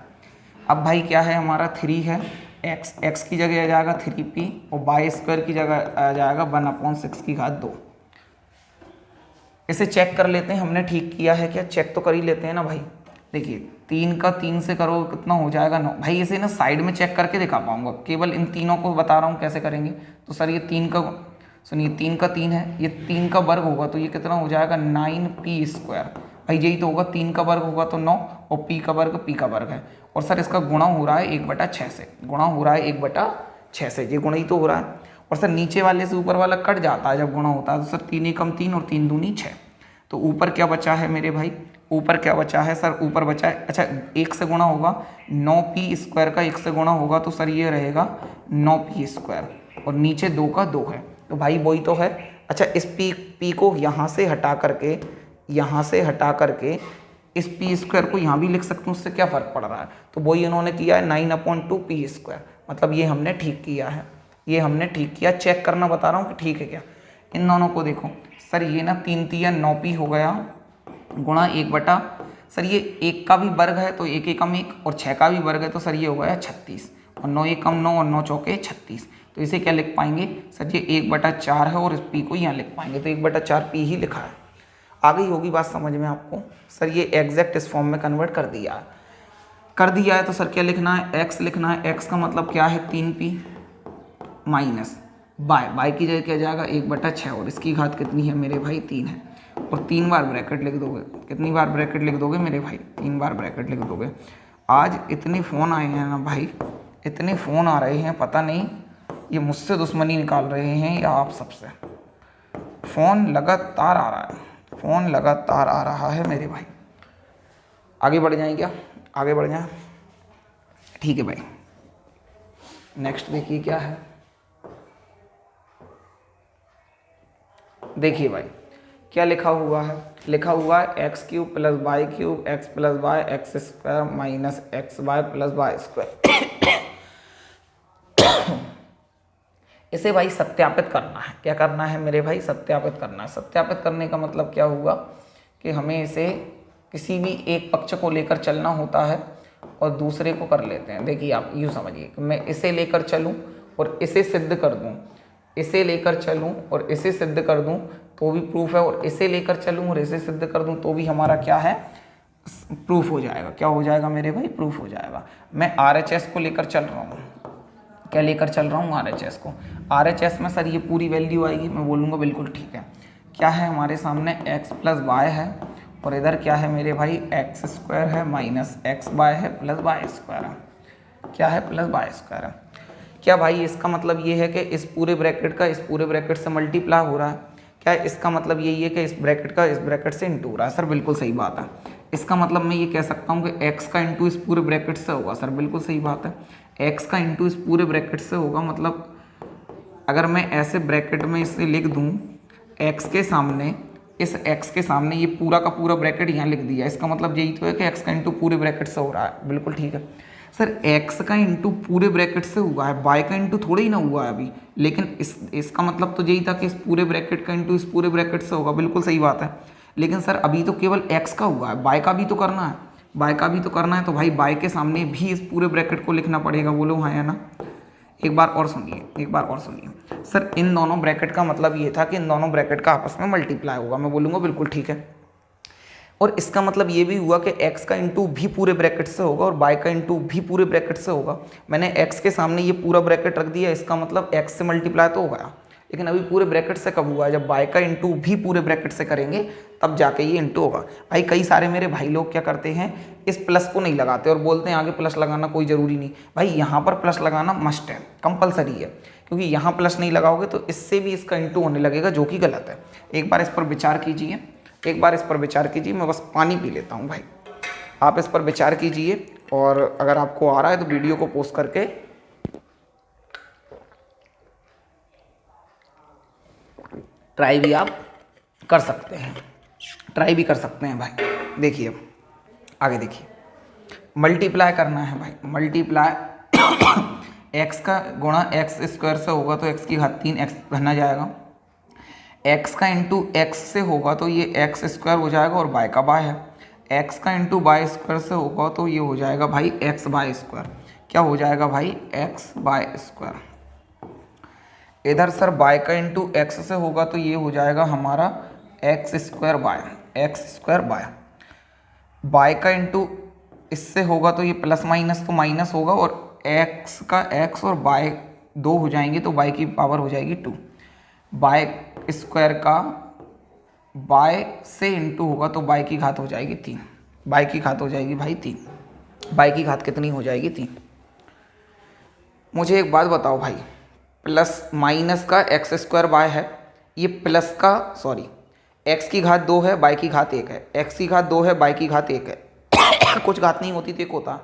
S1: अब भाई क्या है हमारा 3 है, x की जगह आ जाएगा 3p और y² की जगह आ जाएगा 1/6 की घात 2। इसे चेक कर लेते हैं हमने ठीक किया है क्या, चेक तो कर ही लेते हैं ना भाई। देखिए 3 का 3 से करो कितना हो जाएगा 9। भाई इसे ना साइड में चेक करके दिखा पाऊंगा, केवल इन तीनों को बता रहा हूँ कैसे करेंगे। तो सर ये 3 का, सुनिए 3 का 3 है, ये 3 का वर्ग होगा तो ये कितना हो जाएगा 9p²। भाई यही तो होगा, 3 का वर्ग होगा तो 9 और p का वर्ग p का वर्ग है। और सर इसका गुणा हो रहा है 1/6 से, गुणा हो रहा है 1/6 से, ये गुणा ही तो हो रहा है। और सर नीचे वाले से ऊपर वाला कट जाता है जब गुणा होता है, तो सर 3 एकम 3 और 3 दूनी 6। तो ऊपर क्या बचा है मेरे भाई, ऊपर क्या बचा है सर, ऊपर बचा है, अच्छा 1 से गुणा होगा 9p² का 1 से गुणा होगा तो सर ये रहेगा 9p² और नीचे 2 का 2 है, तो भाई वही तो है। अच्छा इस p को यहाँ से हटा करके, यहाँ से हटा करके इस p² को यहाँ भी लिख सकते हैं, उससे क्या फ़र्क पड़ रहा है। तो वही इन्होंने किया है 9/2p², मतलब ये हमने ठीक किया है, ये हमने ठीक किया। चेक करना बता रहा हूँ कि ठीक है क्या। इन दोनों को देखो सर, ये ना 3 तिया 9p हो गया गुणा 1 सर ये 1 का भी वर्ग है तो 1 एकम 1 और 6 का भी वर्ग है तो सर ये हो गया 36 और 9 एकम 9 और 9 चौके 36। तो इसे क्या लिख पाएंगे सर, ये 1/4 है और इस p को यहाँ लिख पाएंगे तो 1/4p ही लिखा है। आ गई होगी बात समझ में आपको। सर ये एग्जैक्ट इस फॉर्म में कन्वर्ट कर दिया है, कर दिया है। तो सर क्या लिखना है, x लिखना है। x का मतलब क्या है 3p माइनस बाय की जगह क्या जाएगा 1/6 और इसकी घात कितनी है मेरे भाई 3 है। और 3 बार ब्रैकेट लिख दोगे, कितनी बार ब्रैकेट लिख दोगे मेरे भाई, 3 बार ब्रैकेट लिख दोगे। आज इतने फ़ोन आए हैं ना भाई, इतने फ़ोन आ रहे हैं, पता नहीं ये मुझसे दुश्मनी निकाल रहे हैं या आप सबसे। फ़ोन लगातार आ रहा है, फ़ोन लगातार आ रहा है मेरे भाई। आगे बढ़ जाएं क्या, आगे बढ़ जाएं, ठीक है भाई। नेक्स्ट देखिए क्या है, देखिए भाई क्या लिखा हुआ है, लिखा हुआ है x³ + y³ x + y x² minus xy + y²। इसे भाई सत्यापित करना है। क्या करना है मेरे भाई, सत्यापित करना है। सत्यापित करने का मतलब क्या हुआ कि हमें इसे किसी भी एक पक्ष को लेकर चलना होता है और दूसरे को कर लेते हैं। देखिए आप यूँ समझिए कि मैं इसे लेकर चलूँ और इसे सिद्ध कर दूँ, इसे लेकर चलूँ और इसे सिद्ध कर दूँ तो भी प्रूफ है, और इसे लेकर चलूँ और इसे सिद्ध कर दूँ तो भी हमारा क्या है, प्रूफ हो जाएगा। क्या हो जाएगा मेरे भाई, प्रूफ हो जाएगा। मैं RHS को लेकर चल रहा हूँ, क्या लेकर चल रहा हूँ, RHS को। RHS में सर ये पूरी वैल्यू आएगी, मैं बोलूँगा बिल्कुल ठीक है। क्या है हमारे सामने x प्लस वाई है, और इधर क्या है मेरे भाई, एक्स स्क्वायर है माइनस एक्स वाई है प्लस वाई स्क्वायर है, क्या है, प्लस वाई स्क्वायर है। क्या भाई इसका मतलब ये है कि इस पूरे ब्रैकेट का इस पूरे ब्रैकेट से मल्टीप्लाई हो रहा है? क्या इसका मतलब यही है कि इस ब्रैकेट का इस ब्रैकेट से इंटू हो रहा है? सर बिल्कुल सही बात है। इसका मतलब मैं ये कह सकता हूँ कि x का इंटू इस पूरे ब्रैकेट से होगा। सर बिल्कुल सही बात है, x का इंटू इस पूरे ब्रैकेट से होगा। मतलब अगर मैं ऐसे ब्रैकेट में इसे लिख दूँ, x के सामने, इस x के सामने ये पूरा का पूरा ब्रैकेट यहाँ लिख दिया, इसका मतलब यही तो है कि x का इंटू पूरे ब्रैकेट से हो रहा है। बिल्कुल ठीक है सर, x का इंटू पूरे ब्रैकेट से हुआ है, y का इंटू थोड़ा ही ना हुआ है अभी, लेकिन इसका मतलब तो यही था कि इस पूरे ब्रैकेट का इंटू इस पूरे ब्रैकेट से होगा। बिल्कुल सही बात है, लेकिन सर अभी तो केवल x का हुआ है, y का भी तो करना है, y का भी तो करना है, तो भाई y के सामने भी इस पूरे ब्रैकेट को लिखना पड़ेगा। बोलो हाँ या ना? एक बार और सुनिए, एक बार और सुनिए सर, इन दोनों ब्रैकेट का मतलब ये था कि इन दोनों ब्रैकेट का आपस में मल्टीप्लाई होगा। मैं बोलूँगा बिल्कुल ठीक है, और इसका मतलब ये भी हुआ कि x का इंटू भी पूरे ब्रैकेट से होगा और y का इंटू भी पूरे ब्रैकेट से होगा। मैंने x के सामने ये पूरा ब्रैकेट रख दिया, इसका मतलब x से मल्टीप्लाई तो हो गया, लेकिन अभी पूरे ब्रैकेट से कब हुआ है? जब y का इंटू भी पूरे ब्रैकेट से करेंगे तब जाके ये इंटू होगा। भाई कई सारे मेरे भाई लोग क्या करते हैं, इस प्लस को नहीं लगाते और बोलते हैं आगे प्लस लगाना कोई ज़रूरी नहीं। भाई यहाँ पर प्लस लगाना मस्ट है, कंपलसरी है, क्योंकि यहाँ प्लस नहीं लगाओगे तो इससे भी इसका इंटू होने लगेगा, जो कि गलत है। एक बार इस पर विचार कीजिए, एक बार इस पर विचार कीजिए। मैं बस पानी पी लेता हूँ भाई, आप इस पर विचार कीजिए, और अगर आपको आ रहा है तो वीडियो को पोस्ट करके ट्राई भी आप कर सकते हैं, ट्राई भी कर सकते हैं भाई। देखिए अब आगे देखिए, मल्टीप्लाई करना है भाई, मल्टीप्लाई एक्स का गुणा एक्स स्क्वायर से होगा तो एक्स की घात 3 एक्स घना जाएगा, एक्स का इंटू एक्स से होगा तो ये एक्स स्क्वायर हो जाएगा और बाय का बाय है, एक्स का इंटू बाय स्क्वायर से होगा तो ये हो जाएगा भाई एक्स बाय स्क्वायर। क्या हो जाएगा भाई? X y square. इधर सर बाय का इंटू एक्स से होगा तो ये हो जाएगा हमारा x square y, x square y. Y का इंटू इससे होगा तो ये प्लस माइनस तो माइनस होगा, और एक्स का एक्स और बाय 2 हो जाएंगे तो बाय की पावर हो जाएगी 2। बाय स्क्वायर का बाय से इंटू होगा तो बाय की घात हो जाएगी 3, बाय की घात हो जाएगी भाई 3। बाय की घात कितनी हो जाएगी? 3। मुझे एक बात बताओ भाई, प्लस माइनस का एक्स स्क्वायर बाय है, ये प्लस का सॉरी एक्स की घात 2 है, बाय की घात 1 है, एक्स की घात 2 है, बाय की घात 1 है कुछ घात नहीं होती तो एक होता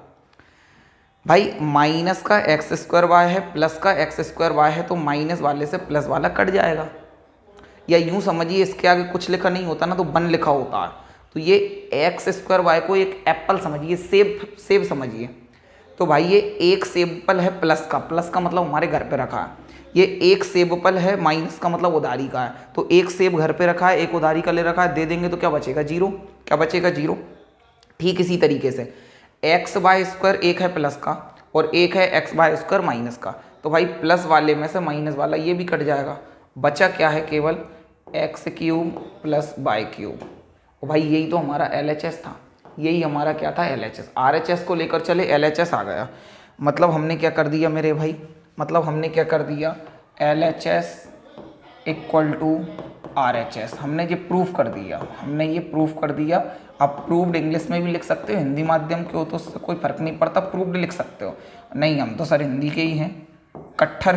S1: भाई। माइनस का एक्स स्क्वायर बाय है, प्लस का एक्स स्क्वायर बाय है, तो माइनस वाले से प्लस वाला कट जाएगा, या यूं समझिए इसके आगे कुछ लिखा नहीं होता ना तो 1 लिखा होता है। तो ये एक्स स्क्वायर वाई को एक एप्पल समझिए, सेब समझिए। तो भाई ये एक सेब है प्लस का मतलब हमारे घर पे रखा है, ये एक सेब फल है, माइनस का मतलब उधारी का है। तो एक सेब घर पे रखा है, एक उधारी का ले रखा है, दे देंगे तो क्या बचेगा? 0। क्या बचेगा? 0। ठीक इसी तरीके से एक्स बाय स्क्वायर एक है प्लस का और एक है एक्स बाय स्क्वायर माइनस का, तो भाई प्लस वाले में से माइनस वाला ये भी कट जाएगा, बचा क्या है? केवल x cube plus by cube. और भाई यही तो हमारा LHS था, यही हमारा क्या था? LHS। RHS को लेकर चले, LHS आ गया। मतलब हमने क्या कर दिया मेरे भाई, मतलब हमने क्या कर दिया? LHS equal to RHS। हमने ये प्रूफ कर दिया, हमने ये प्रूफ कर दिया। आप प्रूव्ड इंग्लिश में भी लिख सकते हो, हिंदी माध्यम के हो तो उससे कोई फ़र्क नहीं पड़ता, प्रूव्ड लिख सकते हो। नहीं, हम तो सर हिंदी के ही हैं, कट्टर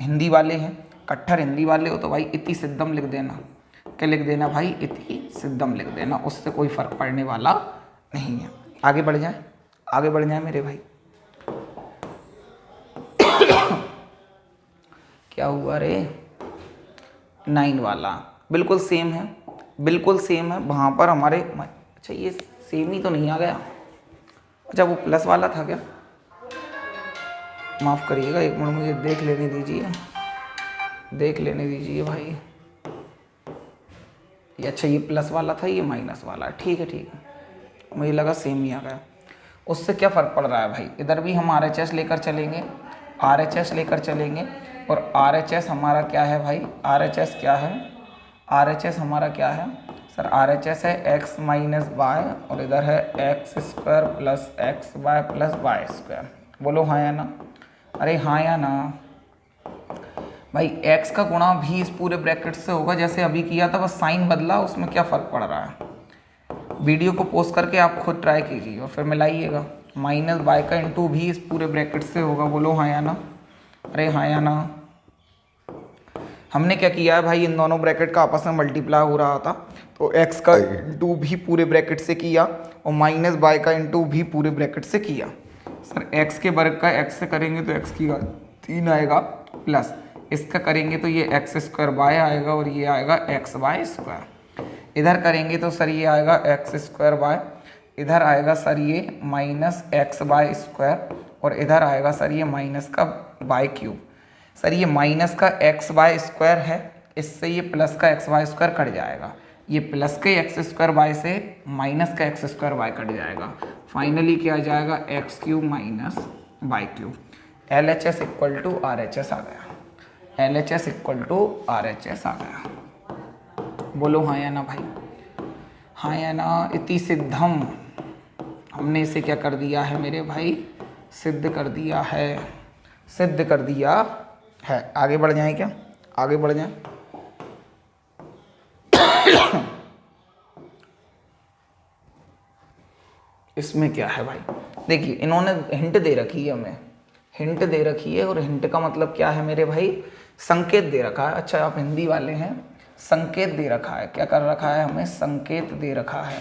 S1: हिंदी वाले हैं। कट्टर हिंदी वाले हो तो भाई इति सिद्धम लिख देना। क्या लिख देना भाई? इति सिद्धम लिख देना, उससे कोई फ़र्क पड़ने वाला नहीं है। आगे बढ़ जाए, आगे बढ़ जाए मेरे भाई। क्या हुआ रे? 9 वाला बिल्कुल सेम है, बिल्कुल सेम है। वहाँ पर हमारे, अच्छा ये सेम ही तो नहीं आ गया, अच्छा वो प्लस वाला था क्या? माफ़ करिएगा, एक मिनट मुझे देख लेने दीजिए, देख लेने दीजिए भाई। ये अच्छा ये प्लस वाला था, ये माइनस वाला, ठीक है ठीक है, मुझे लगा सेम ही आ गया। उससे क्या फ़र्क पड़ रहा है भाई, इधर भी हम RHS लेकर चलेंगे, RHS लेकर चलेंगे, और RHS हमारा क्या है भाई, RHS क्या है, RHS हमारा क्या है सर, RHS है x माइनस वाई, और इधर है x square plus x y plus Y square. बोलो हाँ या ना, अरे हाँ या ना भाई। x का गुणा भी इस पूरे ब्रैकेट से होगा जैसे अभी किया था, बस साइन बदला, उसमें क्या फ़र्क पड़ रहा है। वीडियो को पोस्ट करके आप खुद ट्राई कीजिए और फिर मिलाइएगा। माइनस बाय का इंटू भी इस पूरे ब्रैकेट से होगा। बोलो हाँ या ना, अरे हाँ या ना। हमने क्या किया है भाई, इन दोनों ब्रैकेट का आपस में मल्टीप्लाई हो रहा था, तो x का इंटू भी पूरे ब्रैकेट से किया और माइनस बाय का इंटू भी पूरे ब्रैकेट से किया। सर x के वर्ग का x से करेंगे तो x की घात 3 आएगा, प्लस इसका करेंगे तो ये एक्स स्क्वायर बाय आएगा और ये आएगा एक्स बाय स्क्वायर। इधर करेंगे तो सर ये आएगा एक्स स्क्वायर बाय, इधर आएगा सर ये माइनस एक्स बाय स्क्वायर, और इधर आएगा सर ये माइनस का बाय क्यूब। सर ये माइनस का एक्स बाय स्क्वायर है, इससे ये प्लस का एक्स बाय स्क्वायर कट जाएगा, ये प्लस के एक्स स्क्वायर बाय से माइनस का एक्स स्क्वायर बाय कट जाएगा। फाइनली क्या आ जाएगा, x cube minus y cube. LHS equal to RHS आ गया, LHS इक्वल टू RHS आ गया। बोलो हाँ या ना भाई, हाँ या ना। इति सिद्धम, हमने इसे क्या कर दिया है मेरे भाई, सिद्ध कर दिया है, सिद्ध कर दिया है। आगे बढ़ जाएं क्या, आगे बढ़ जाएं। इसमें क्या है भाई, देखिए इन्होंने हिंट दे रखी है, हमें हिंट दे रखी है, और हिंट का मतलब क्या है मेरे भाई, संकेत दे रखा है। अच्छा आप हिंदी वाले हैं, संकेत दे रखा है, क्या कर रखा है, हमें संकेत दे रखा है।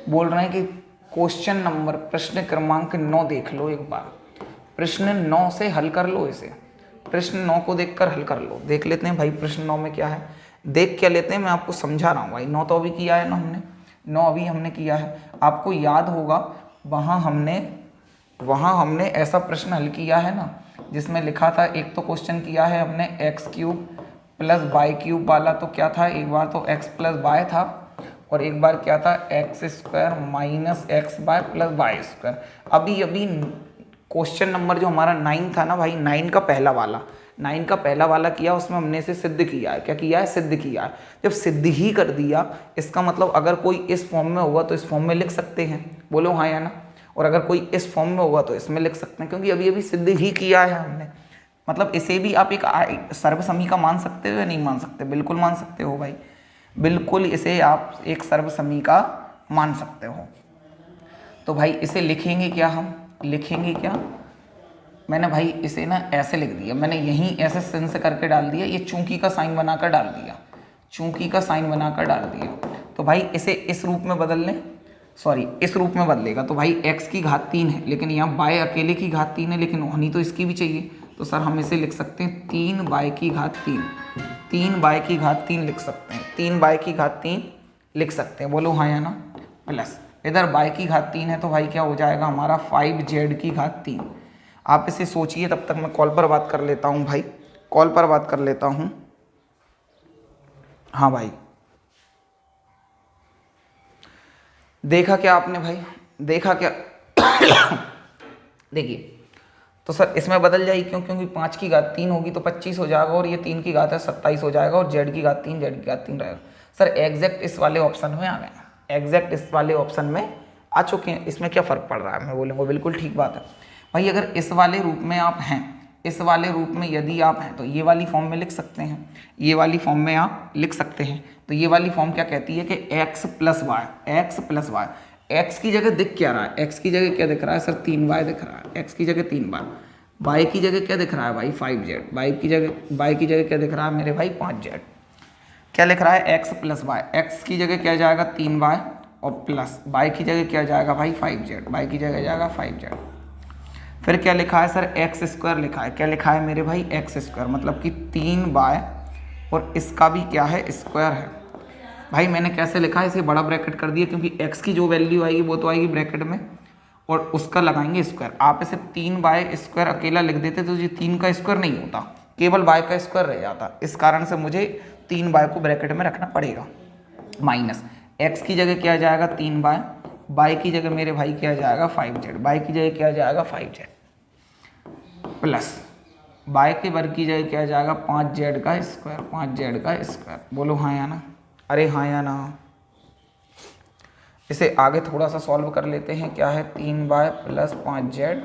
S1: बोल रहे हैं कि क्वेश्चन नंबर, प्रश्न क्रमांक 9 देख लो एक बार, प्रश्न 9 से हल कर लो इसे, प्रश्न 9 को देखकर हल कर लो। देख लेते हैं भाई प्रश्न 9 में क्या है, देख क्या लेते हैं, मैं आपको समझा रहा हूँ भाई। 9 तो अभी किया है ना हमने, 9 अभी हमने किया है, आपको याद होगा वहाँ हमने ऐसा प्रश्न हल किया है ना, जिसमें लिखा था, एक तो क्वेश्चन किया है हमने x cube plus by cube वाला, तो क्या था, एक बार तो एक्स प्लस बाय था, और एक बार क्या था, x square minus x y plus y square. अभी क्वेश्चन नंबर जो हमारा 9 था ना भाई, 9 का पहला वाला किया, उसमें हमने इसे सिद्ध किया है। क्या किया है, सिद्ध किया है। जब सिद्ध ही कर दिया, इसका मतलब अगर कोई इस फॉर्म में होगा तो इस फॉर्म में लिख सकते हैं। बोलो हाँ या ना। और अगर कोई इस फॉर्म में होगा तो इसमें लिख सकते हैं, क्योंकि अभी सिद्ध ही किया है हमने। मतलब इसे भी आप एक सर्वसमी का मान सकते हो या नहीं मान सकते, बिल्कुल मान सकते हो भाई, बिल्कुल इसे आप एक सर्वसमी का मान सकते हो। तो भाई इसे लिखेंगे क्या, हम लिखेंगे क्या, मैंने भाई इसे ना ऐसे लिख दिया, मैंने यहीं ऐसे सिन से करके डाल दिया, ये चूंकि का साइन बनाकर डाल दिया, चूंकि का साइन बनाकर डाल दिया। तो भाई इसे इस रूप में बदल लें, सॉरी इस रूप में बदलेगा, तो भाई x की घात 3 है, लेकिन यहाँ बाय अकेले की घात 3 है, लेकिन होनी तो इसकी भी चाहिए। तो सर हम इसे लिख सकते हैं 3 बाय की घात 3, 3 बाय की घात 3 लिख सकते हैं, 3 बाय की घात 3 लिख सकते हैं। बोलो हाँ या ना। प्लस इधर बाय की घात 3 है, तो भाई क्या हो जाएगा हमारा 5z की घात 3। आप इसे सोचिए, तब तक मैं कॉल पर बात कर लेता हूँ भाई, कॉल पर बात कर लेता हूँ। हाँ भाई, देखा क्या आपने भाई, देखा क्या देखिए, तो सर इसमें बदल जाएगी, क्योंकि 5 की घात 3 होगी तो 25 हो जाएगा, और ये 3 की घात है 27 हो जाएगा, और z की घात 3 रहेगा। सर एग्जैक्ट इस वाले ऑप्शन में आ गए, एग्जैक्ट इस वाले ऑप्शन में आ चुके हैं। इसमें क्या फ़र्क पड़ रहा है, मैं बोलूँगा बिल्कुल ठीक बात है भाई। अगर इस वाले रूप में आप हैं, इस वाले रूप में यदि आप हैं, तो ये वाली फॉर्म में लिख सकते हैं, ये वाली फॉर्म में आप लिख सकते हैं। तो ये वाली फॉर्म क्या कहती है कि x प्लस वाई, x की जगह दिख क्या रहा है, x की जगह क्या दिख रहा है सर, 3y दिख रहा है, x की जगह 3y, y की जगह क्या दिख रहा है भाई 5z, y की जगह क्या दिख रहा है मेरे भाई 5z। क्या लिख रहा है, x प्लस वाई, x की जगह क्या जाएगा 3y, और प्लस y की जगह क्या जाएगा भाई 5z, y की जगह जाएगा 5z। फिर क्या लिखा है सर, एक्स स्क्वायर लिखा है, क्या लिखा है मेरे भाई एक्स स्क्वायर, मतलब कि 3y, और इसका भी क्या है स्क्वायर है। भाई मैंने कैसे लिखा है, इसे बड़ा ब्रैकेट कर दिया, क्योंकि x की जो वैल्यू आएगी वो तो आएगी ब्रैकेट में, और उसका लगाएंगे स्क्वायर। आप इसे 3y स्क्वायर अकेला लिख देते तो ये 3 का स्क्वायर नहीं होता, केवल y का स्क्वायर रह जाता। इस कारण से मुझे 3y को ब्रैकेट में रखना पड़ेगा। माइनस x की जगह क्या जाएगा 3y, बाई की जगह मेरे भाई क्या जाएगा 5z, बाई की जगह क्या जाएगा 5z प्लस बाई के वर्ग की जगह क्या जाएगा 5z का स्क्वायर, 5z का स्क्वायर। बोलो हाँ या ना, अरे हाँ या ना। इसे आगे थोड़ा सा सॉल्व कर लेते हैं। क्या है 3y प्लस 5z,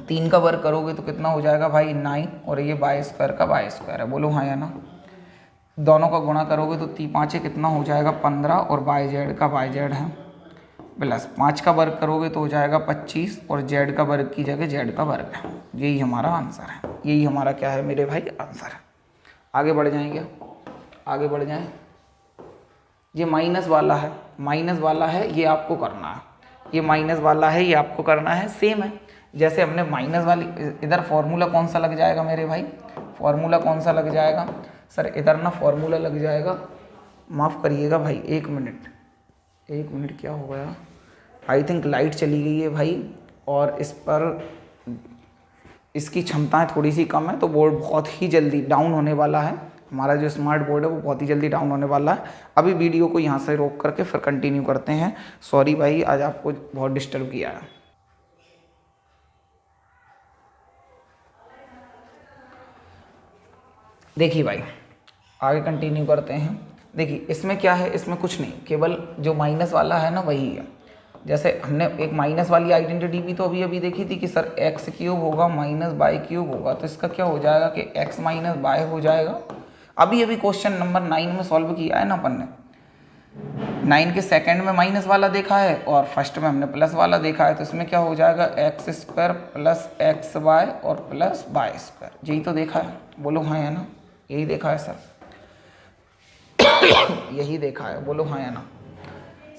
S1: 3 का वर्ग करोगे तो कितना हो जाएगा भाई 9, और ये बाई स्क्वायर का बाई स्क्वायर है। बोलो हाँ या ना। दोनों का गुणा करोगे तो 3×5 कितना हो जाएगा 15, और बाई जेड का बाई जेड है प्लस 5 का वर्ग करोगे तो हो जाएगा 25, और जेड का वर्ग की जगह जेड का वर्ग है। यही हमारा आंसर है, यही हमारा क्या है मेरे भाई आंसर है। आगे बढ़ जाएंगे, आगे बढ़ जाएं। ये माइनस वाला है, माइनस वाला है, ये आपको करना है। ये माइनस वाला है, ये आपको करना है। सेम है जैसे हमने माइनस वाली, इधर फॉर्मूला कौन सा लग जाएगा मेरे भाई, फॉर्मूला कौन सा लग जाएगा सर, इधर ना फॉर्मूला लग जाएगा, माफ़ करिएगा भाई, एक मिनट क्या हो गया, आई थिंक लाइट चली गई है भाई, और इस पर इसकी क्षमताएं थोड़ी सी कम है, तो बोर्ड बहुत ही जल्दी डाउन होने वाला है। हमारा जो स्मार्ट बोर्ड है वो बहुत ही जल्दी डाउन होने वाला है। अभी वीडियो को यहाँ से रोक करके फिर कंटिन्यू करते हैं। सॉरी भाई, आज आपको बहुत डिस्टर्ब किया है। देखिए भाई, आगे कंटिन्यू करते हैं। देखिए इसमें क्या है, इसमें कुछ नहीं, केवल जो माइनस वाला है ना वही है। जैसे हमने एक माइनस वाली आइडेंटिटी भी तो अभी अभी देखी थी कि सर एक्स क्यूब होगा माइनस बाई क्यूब होगा, तो इसका क्या हो जाएगा कि एक्स माइनस बाई हो जाएगा। अभी अभी क्वेश्चन नंबर 9 में सॉल्व किया है ना अपन ने, 9 के सेकंड में माइनस वाला देखा है और फर्स्ट में हमने प्लस वाला देखा है, तो इसमें क्या हो जाएगा x square plus x y और प्लस वाई स्क्वायर। यही तो देखा है, बोलो हाँ या ना, यही देखा है सर यही देखा है, बोलो हाँ या ना।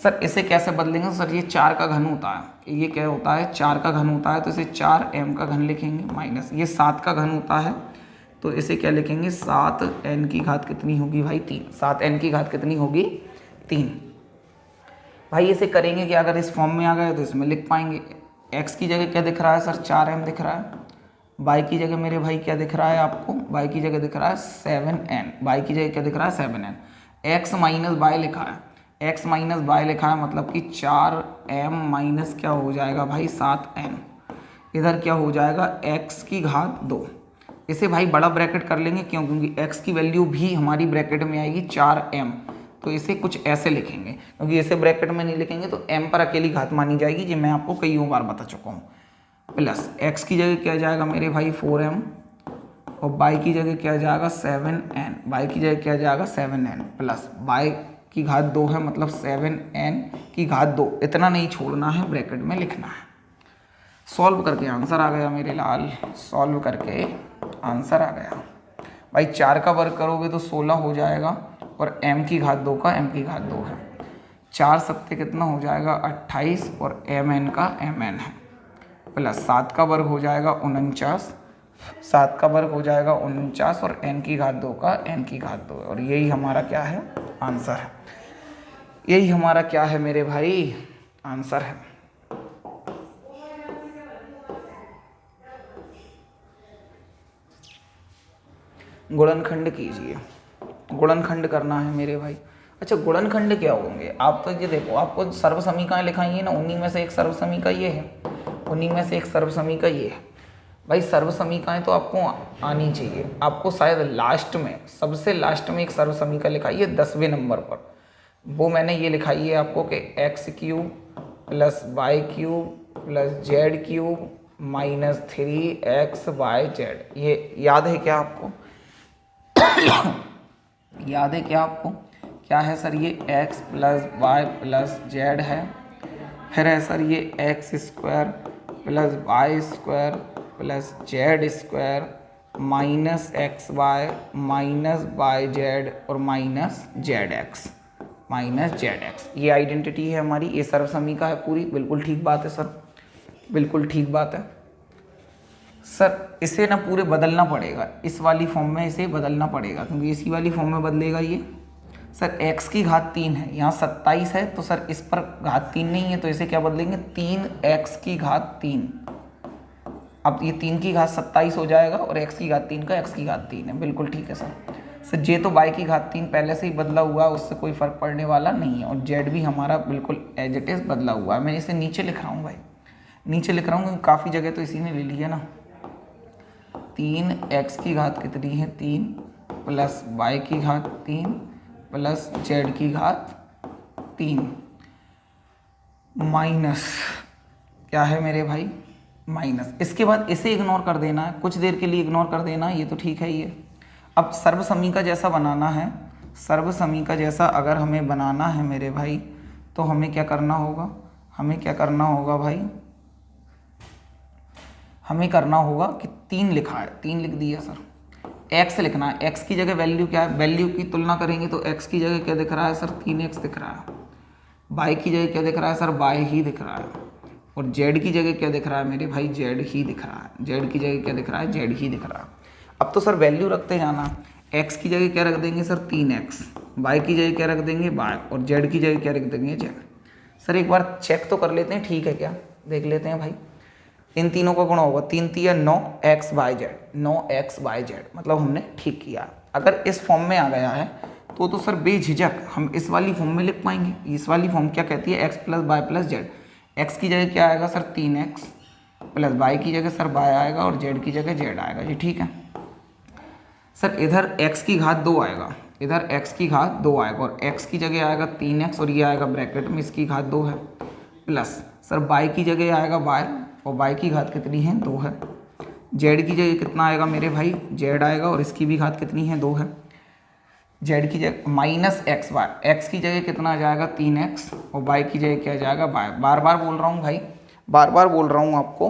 S1: सर इसे कैसे बदलेंगे सर, ये 4 का घन होता है, ये क्या होता है 4 का घन होता है, तो इसे 4m का घन लिखेंगे माइनस, ये 7 का घन होता है तो इसे क्या लिखेंगे 7n की घात कितनी होगी भाई 3, 7n की घात कितनी होगी 3। भाई इसे करेंगे कि अगर इस फॉर्म में आ गए तो इसमें लिख पाएंगे। x की जगह क्या दिख रहा है सर 4m दिख रहा है, y की जगह मेरे भाई क्या दिख रहा है आपको, y की जगह दिख रहा है 7n, y की जगह क्या दिख रहा है 7n, x माइनस बाय लिखा है, x माइनस बाय लिखा है मतलब कि 4m माइनस क्या हो जाएगा भाई 7n, इधर क्या हो जाएगा x की घात 2। इसे भाई बड़ा ब्रैकेट कर लेंगे, क्यों, क्योंकि x की वैल्यू भी हमारी ब्रैकेट में आएगी 4m, तो इसे कुछ ऐसे लिखेंगे, क्योंकि इसे ब्रैकेट में नहीं लिखेंगे तो m पर अकेली घात मानी जाएगी, जो मैं आपको कई बार बता चुका हूँ। प्लस x की जगह क्या जाएगा मेरे भाई 4m, और y की जगह क्या जाएगा 7n, y की जगह क्या जाएगा 7n प्लस y की घात 2 है मतलब 7n की घात 2, इतना नहीं छोड़ना है, ब्रैकेट में लिखना है। सॉल्व करके आंसर आ गया मेरे लाल, सॉल्व करके आंसर आ गया भाई। 4 का वर्ग करोगे तो 16 हो जाएगा, और m की घात 2 का m की घात 2 है, 4 सत्ते कितना हो जाएगा 28, और mn का mn है, प्लस 7 का वर्ग हो जाएगा 49, 7 का वर्ग हो जाएगा 49, और n की घात 2 का n की घात 2, और यही हमारा क्या है आंसर है, यही हमारा क्या है मेरे भाई आंसर है। गुणनखंड कीजिए, गुणनखंड करना है मेरे भाई। अच्छा गुणनखंड क्या होंगे, आप तो ये देखो, आपको सर्व समीकरण लिखाई है ना, 19 में से एक सर्व समीकरण ये है, 19 में से एक सर्व समीकरण ये है भाई। सर्व समीकरण तो आपको आनी चाहिए, आपको शायद लास्ट में, सबसे लास्ट में एक सर्व समीकरण लिखाई है 10वें नंबर पर, वो मैंने ये लिखाई है आपको कि x cube plus y cube plus z cube minus 3xyz। ये याद है क्या आपको याद है क्या आपको, क्या है सर ये x plus Y plus Z है, फिर है सर ये X square plus Y square plus Z square minus x Y minus Y Z और minus Z X, minus Z X. ये आइडेंटिटी है हमारी, ये सर्व समीकरण है पूरी। बिल्कुल ठीक बात है सर, बिल्कुल ठीक बात है सर। इसे ना पूरे बदलना पड़ेगा, इस वाली फॉर्म में इसे बदलना पड़ेगा, क्योंकि इसी वाली फॉर्म में बदलेगा ये। सर x की घात 3 है, यहाँ 27 है, तो सर इस पर घात 3 नहीं है, तो इसे क्या बदलेंगे 3x की घात 3। अब ये 3 की घात 27 हो जाएगा, और x की घात 3 का x की घात 3 है। बिल्कुल ठीक है सर। सर जे तो बाई की घात 3 पहले से ही बदला हुआ है, उससे कोई फ़र्क पड़ने वाला नहीं है, और जेड भी हमारा बिल्कुल एज इट इज़ बदला हुआ है। मैं इसे नीचे लिख रहा हूँ भाई, नीचे लिख रहा हूँ क्योंकि काफ़ी जगह तो इसी ने ले ली है ना। 3x की घात कितनी है 3 प्लस y की घात 3 प्लस z की घात 3 माइनस क्या है मेरे भाई माइनस। इसके बाद इसे इग्नोर कर देना है, कुछ देर के लिए इग्नोर कर देना है, ये तो ठीक है ये। अब सर्वसमी का जैसा बनाना है, सर्वसमी का जैसा अगर हमें बनाना है मेरे भाई, तो हमें क्या करना होगा, हमें क्या करना होगा भाई, हमें करना होगा कि 3 लिखा है, 3 लिख दिया सर, x लिखना है। x की जगह वैल्यू क्या है, वैल्यू की तुलना करेंगे तो x की जगह क्या दिख रहा है सर 3x दिख रहा है, y की जगह क्या दिख रहा है सर y ही दिख रहा है, और z की जगह क्या दिख रहा है मेरे भाई z ही दिख रहा है, z की जगह क्या दिख रहा है z ही दिख रहा है। अब तो सर वैल्यू रखते जाना, x की जगह क्या रख देंगे सर 3x, y की जगह क्या रख देंगे y, और z की जगह क्या रख देंगे z। सर एक बार चेक तो कर लेते हैं, ठीक है क्या, देख लेते हैं भाई। इन तीनों का गुणा होगा 3 3 9x y z, 9x y z, मतलब हमने ठीक किया। अगर इस फॉर्म में आ गया है तो सर बेझिझक हम इस वाली फॉर्म में लिख पाएंगे। इस वाली फॉर्म क्या कहती है, x plus Y plus z. X की जगह क्या आएगा सर 3x प्लस वाई की जगह सर y आएगा, और z की जगह z आएगा जी, ठीक है। सर इधर x की घात 2 आएगा, इधर x की घात 2 आएगा, और x की जगह आएगा 3x, और ये आएगा ब्रैकेट में इसकी घात 2 है, प्लस सर y की जगह आएगा y, और y की घात कितनी है 2 है। z की जगह कितना आएगा मेरे भाई z आएगा, और इसकी भी घात कितनी है 2 है। z की जगह माइनस एक्स वाई, एक्स की जगह कितना आ जाएगा 3x, और y की जगह क्या आ जाएगा y। बार बार बोल रहा हूँ भाई, बार बार बोल रहा हूँ आपको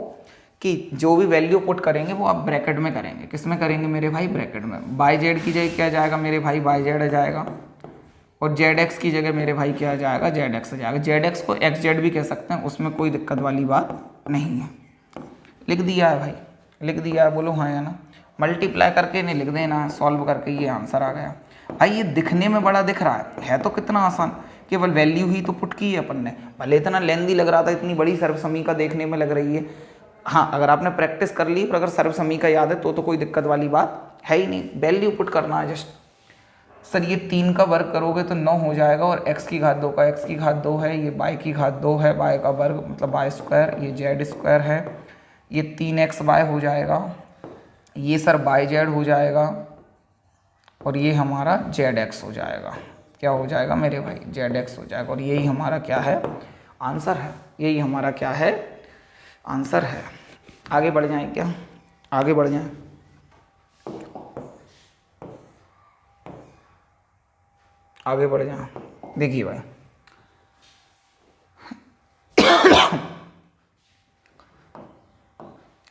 S1: कि जो भी वैल्यू पुट करेंगे वो आप ब्रैकेट में करेंगे। किस में करेंगे मेरे भाई, ब्रैकेट में। बाई जेड की जगह क्या आ जाएगा मेरे भाई वाई जेड आ जाएगा, और जेड एक्स की जगह मेरे भाई क्या आ जाएगा जेड एक्स आ जाएगा। जेड एक्स को एक्स जेड भी कह सकते हैं, उसमें कोई दिक्कत वाली बात नहीं है। लिख दिया है भाई, लिख दिया है, बोलो हाँ या ना। मल्टीप्लाई करके नहीं लिख देना, सॉल्व करके ये आंसर आ गया भाई। ये दिखने में बड़ा दिख रहा है तो कितना आसान, केवल वैल्यू ही तो पुट की है अपन ने। भले इतना लेंदी लग रहा था, इतनी बड़ी सर्वसमीका देखने में लग रही है। हाँ, अगर आपने प्रैक्टिस कर ली और अगर सर्वसमीका याद है तो कोई दिक्कत वाली बात है ही नहीं। वैल्यू पुट करना है जस्ट। सर ये 3 का वर्ग करोगे तो 9 हो जाएगा, और x की घात 2 का, x की घात 2 है, ये y की घात 2 है, y का वर्ग मतलब y स्क्वायर, ये z स्क्वायर है, ये 3xy हो जाएगा, ये सर yz हो जाएगा, और ये हमारा zx हो जाएगा। क्या हो जाएगा मेरे भाई, zx हो जाएगा। और यही हमारा क्या है, आंसर है। यही हमारा क्या है, आंसर है। आगे बढ़ जाएं क्या, आगे बढ़ जाएं। आगे बढ़ जाएं। देखिए भाई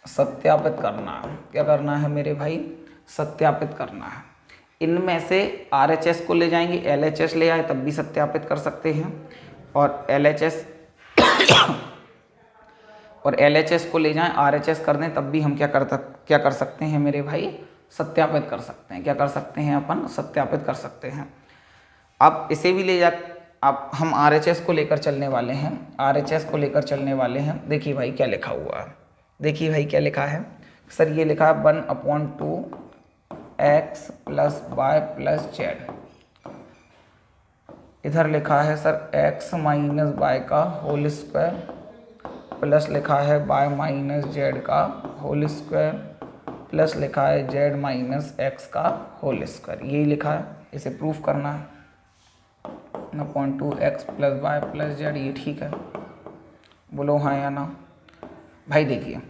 S1: सत्यापित करना है। क्या करना है मेरे भाई, सत्यापित करना है। इनमें से RHS को ले जाएंगे, LHS ले आए तब भी सत्यापित कर सकते हैं, और LHS को ले जाएं RHS कर दें तब भी हम क्या कर सकते हैं मेरे भाई, सत्यापित कर सकते हैं। क्या कर सकते हैं अपन, सत्यापित कर सकते हैं। अब इसे भी ले जा, अब हम RHS को लेकर चलने वाले हैं, RHS को लेकर चलने वाले हैं। देखिए भाई क्या लिखा हुआ है, देखिए भाई क्या लिखा है। सर ये लिखा है 1/2 x plus Y plus z. इधर लिखा है सर x माइनस वाई का होल स्क्वायर, प्लस लिखा है y माइनस जेड का होल स्क्वायर, प्लस लिखा है z माइनस x का होल स्क्वायर। यही लिखा है, इसे प्रूफ करना है। 1/2 x plus Y plus z, ये ठीक है, बोलो हाँ या ना। भाई देखिए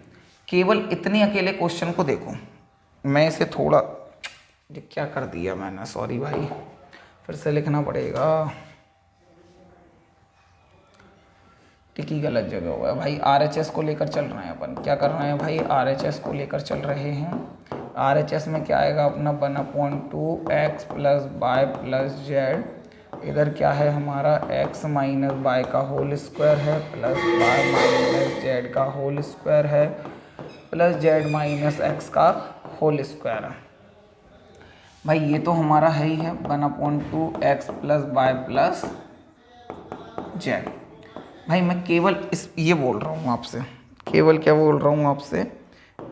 S1: केवल इतने अकेले क्वेश्चन को देखो, मैं इसे थोड़ा, ये क्या कर दिया मैंने, सॉरी भाई, फिर से लिखना पड़ेगा, टिकी गलत जगह हुआ है भाई। RHS को लेकर चल रहे हैं अपन, क्या कर रहे हैं भाई, RHS को लेकर चल रहे हैं। RHS में क्या आएगा अपना 1/2 x plus Y plus z. इधर क्या है हमारा x माइनस वाई का होल स्क्वायर है, प्लस वाई माइनस जेड का होल स्क्वायर है, प्लस जेड माइनस एक्स का होल स्क्वायर है। भाई ये तो हमारा है ही है 1/2 x plus Y plus z. भाई मैं केवल ये बोल रहा हूँ आपसे, केवल क्या बोल रहा हूँ आपसे,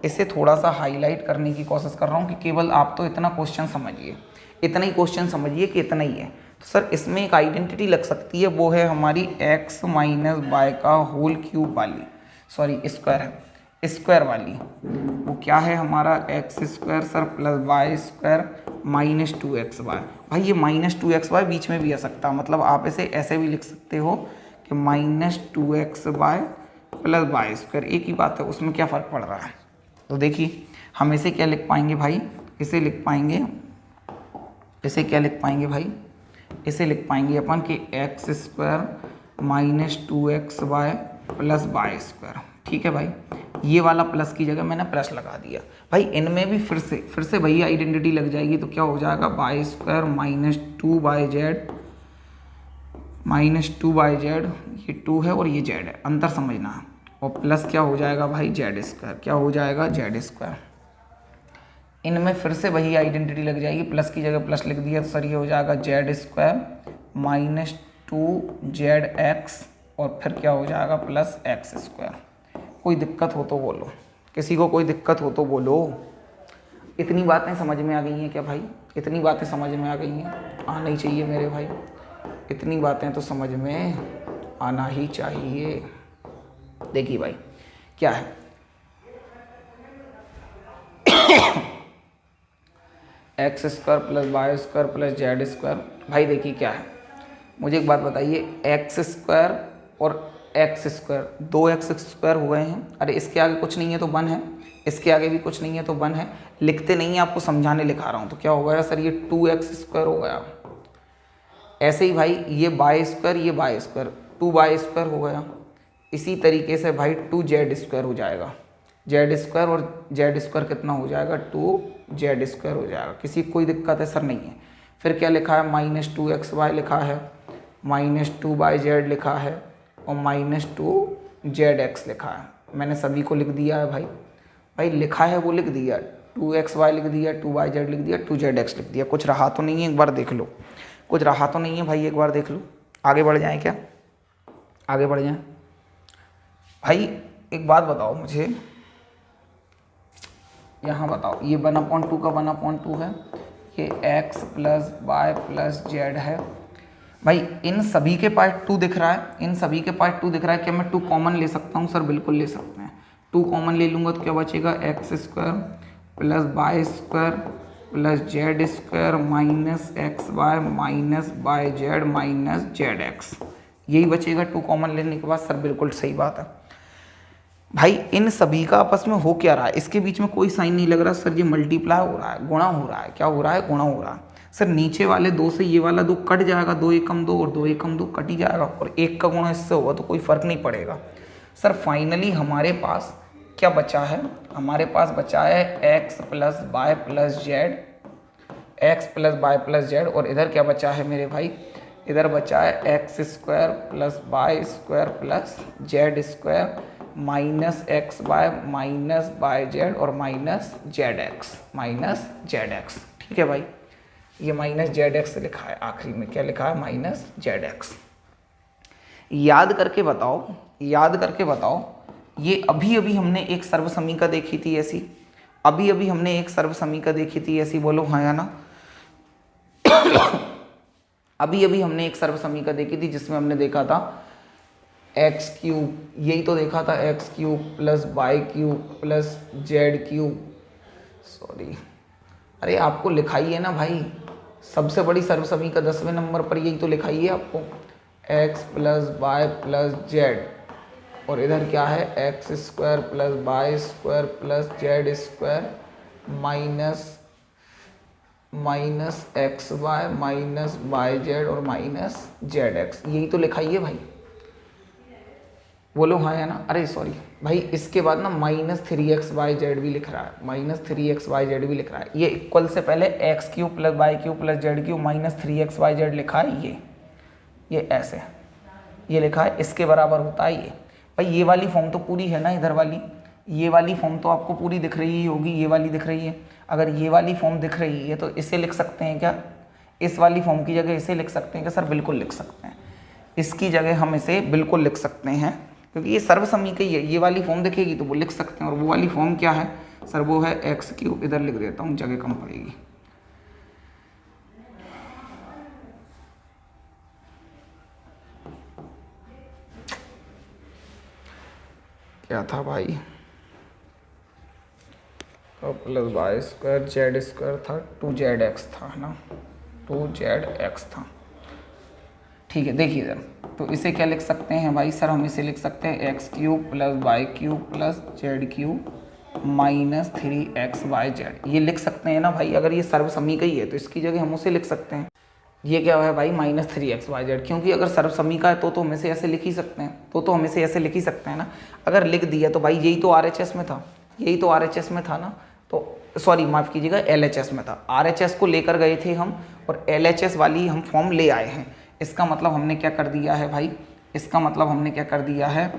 S1: इसे थोड़ा सा हाईलाइट करने की कोशिश कर रहा हूँ कि केवल आप तो इतना क्वेश्चन समझिए, इतना ही क्वेश्चन समझिए कि इतना ही है। तो सर इसमें एक आइडेंटिटी लग सकती है, वो है हमारी x माइनस बाय का होल क्यूब वाली, सॉरी स्क्वायर है, स्क्वायर वाली। वो क्या है हमारा x square sir plus Y square minus 2x y. भाई ये माइनस 2x वाई बीच में भी आ सकता है, मतलब आप इसे ऐसे भी लिख सकते हो कि minus 2x y plus Y square, एक ही बात है, उसमें क्या फ़र्क पड़ रहा है। तो देखिए हम इसे क्या लिख पाएंगे भाई, इसे लिख पाएंगे, इसे क्या लिख पाएंगे भाई, इसे लिख पाएंगे अपन कि x square minus 2x y plus Y square. ठीक है भाई, ये वाला प्लस की जगह मैंने प्लस लगा दिया। भाई इनमें भी फिर से वही आइडेंटिटी लग जाएगी, तो क्या हो जाएगा Y square minus 2yz minus 2yz, ये 2 है और ये z है, अंतर समझना है। और प्लस क्या हो जाएगा भाई जेड स्क्वायर, क्या हो जाएगा जेड स्क्वायर। इनमें फिर से वही आइडेंटिटी लग जाएगी, प्लस की जगह प्लस लिख दिया तो सर ये हो जाएगा जेड स्क्वायर माइनस 2zx और फिर क्या हो जाएगा प्लस एक्स स्क्वायर। कोई दिक्कत हो तो बोलो, किसी को कोई दिक्कत हो तो बोलो। इतनी बातें समझ में आ गई हैं क्या भाई, इतनी बातें समझ में आ गई हैं, आना ही चाहिए मेरे भाई, इतनी बातें तो समझ में आना ही चाहिए। देखिए भाई क्या है x square plus Y square plus Z square. भाई देखिए क्या है, मुझे एक बात बताइए, एक्स स्क्वायर और एक्स स्क्वायर, 2x स्क्वायर हो गए हैं, अरे इसके आगे कुछ नहीं है तो 1 है, इसके आगे भी कुछ नहीं है तो 1 है, लिखते नहीं है, आपको समझाने लिखा रहा हूँ। तो क्या हो गया सर, ये 2x स्क्वायर हो गया। ऐसे ही भाई ये वाई स्क्वायर, ये वाई स्क्वायर, 2y स्क्वायर हो गया। इसी तरीके से भाई 2z स्क्वायर हो जाएगा, जेड स्क्वायर और जेड स्क्वायर कितना हो जाएगा 2z स्क्वायर हो जाएगा। किसी कोई दिक्कत है सर, नहीं है। फिर क्या लिखा है माइनस 2xy लिखा है, माइनस 2yz लिखा है और माइनस 2zx लिखा है। मैंने सभी को लिख दिया है भाई, भाई लिखा है वो लिख दिया, 2xy लिख दिया, 2yz लिख दिया, 2zx लिख दिया। कुछ रहा तो नहीं है, एक बार देख लो, कुछ रहा तो नहीं है भाई, एक बार देख लो। आगे बढ़ जाएं क्या, आगे बढ़ जाएं भाई। एक बात बताओ मुझे, यहाँ बताओ, ये 1/2 का 1/2 है, ये x plus Y plus Z है। भाई इन सभी के पार्ट 2 दिख रहा है, इन सभी के पार्ट 2 दिख रहा है, क्या मैं 2 कॉमन ले सकता हूँ सर? बिल्कुल ले सकते हैं। 2 कॉमन ले लूँगा तो क्या बचेगा, x square plus Y square plus Z square minus x Y minus Y z minus Z x, यही बचेगा 2 कॉमन लेने के बाद। सर बिल्कुल सही बात है भाई। इन सभी का आपस में हो क्या रहा है, इसके बीच में कोई साइन नहीं लग रहा सर, ये मल्टीप्लाई हो रहा है, गुणा हो रहा है। क्या हो रहा है, गुणा हो रहा है सर। नीचे वाले 2 से ये वाला 2 कट जाएगा, 2 एकम 2 और 2 एकम 2 कट ही जाएगा, और 1 का गुणा इससे होगा तो कोई फर्क नहीं पड़ेगा सर। फाइनली हमारे पास क्या बचा है, हमारे पास बचा है x plus Y plus z, x plus Y plus z, और इधर क्या बचा है मेरे भाई, इधर बचा है x square plus Y square plus Z square minus x Y minus Y Z और minus Z X, minus Z X. ठीक है भाई, ये माइनस जेड एक्स लिखा है, आखिरी में क्या लिखा है, माइनस जेड एक्स। याद करके बताओ, याद करके बताओ, ये अभी अभी हमने एक सर्वसमीका देखी थी ऐसी, अभी अभी हमने एक सर्वसमीका देखी थी ऐसी, बोलो हाँ या ना। अभी अभी हमने एक सर्वसमीका देखी थी जिसमें हमने देखा था एक्स क्यूब, यही तो देखा था, x cube plus y cube plus z cube, sorry अरे आपको लिखाई है ना भाई, सबसे बड़ी सर्वसमीका 10वें नंबर पर यही तो लिखाई है आपको, x plus Y plus z, और इधर क्या है x square plus Y square plus Z square minus minus x Y minus Y Z और माइनस जेड एक्स, यही तो लिखाई है भाई, बोलो हाँ या ना। अरे सॉरी भाई, इसके बाद ना माइनस 3xyz भी लिख रहा है, माइनस 3xyz भी लिख रहा है। ये इक्वल से पहले x cube plus y cube plus z cube minus 3xyz लिखा है, ये ऐसे ये लिखा है, इसके बराबर होता है ये। भाई ये वाली फॉर्म तो पूरी है ना, इधर वाली ये वाली फॉर्म तो आपको पूरी दिख रही होगी, ये वाली दिख रही है। अगर ये वाली फॉर्म दिख रही है तो इसे लिख सकते हैं क्या, इस वाली फॉर्म की जगह इसे लिख सकते हैं क्या? सर बिल्कुल लिख सकते हैं, इसकी जगह हम इसे बिल्कुल लिख सकते हैं, क्योंकि ये सर्वसमीका ही है। ये वाली फॉर्म दिखेगी तो वो लिख सकते हैं, और वो वाली फॉर्म क्या है सर, वो है एक्स क्यूब, इधर लिख देता हूँ जगह कम पड़ेगी, क्या था भाई, तो plus Y square z square था, 2zx था ना, 2zx था। ठीक है, देखिए सर, तो इसे क्या लिख सकते हैं भाई सर, हम इसे लिख सकते हैं x cube plus y cube plus z cube minus 3xyz, ये लिख सकते हैं ना भाई। अगर ये सर्वसमीका ही है तो इसकी जगह हम उसे लिख सकते हैं। ये क्या है भाई, माइनस 3xyz, क्योंकि अगर सर्वसमीका है तो हम इसे ऐसे लिख ही सकते हैं, तो हम इसे ऐसे लिख ही सकते हैं ना। अगर लिख दिया तो भाई यही तो RHS में था, यही तो RHS में था ना, तो सॉरी माफ़ कीजिएगा LHS में था। RHS को लेकर गए थे हम और LHS वाली हम फॉर्म ले आए हैं। इसका मतलब हमने क्या कर दिया है भाई, इसका मतलब हमने क्या कर दिया है,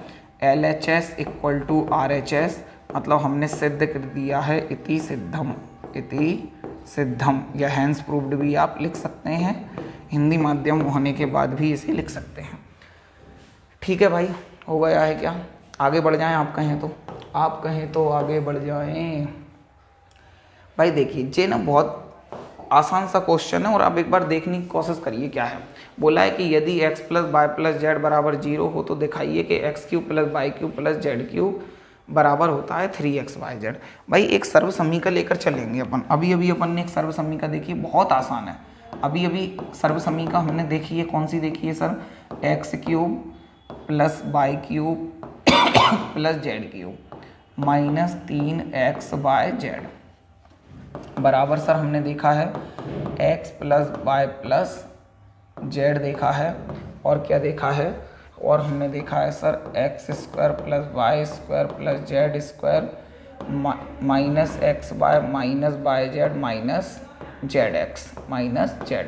S1: LHS इक्वल टू RHS, मतलब हमने सिद्ध कर दिया है इति सिद्धम, इति सिद्धम, या हैंस प्रूव्ड भी आप लिख सकते हैं, हिंदी माध्यम होने के बाद भी इसे लिख सकते हैं। ठीक है भाई, हो गया है क्या, आगे बढ़ जाएं आप कहें तो, आप कहें तो आगे बढ़ जाएं। भाई देखिए ये ना बहुत आसान सा क्वेश्चन है और आप एक बार देखने की कोशिश करिए क्या है। बोला है कि यदि x plus Y plus z बराबर 0 हो तो दिखाइए कि x cube plus y cube plus z cube बराबर होता है 3xyz। भाई एक सर्व समीकरण लेकर चलेंगे अपन। अभी अभी अपन ने एक सर्व समीकरण देखी, बहुत आसान है। अभी अभी सर्व समीकरण हमने देखी है, कौन सी देखी है sir, x cube plus y cube plus z cube minus 3xyz बराबर सर हमने देखा है x plus Y plus z देखा है, और क्या देखा है, और हमने देखा है sir x square plus Y square plus Z square minus x Y minus Y z minus Z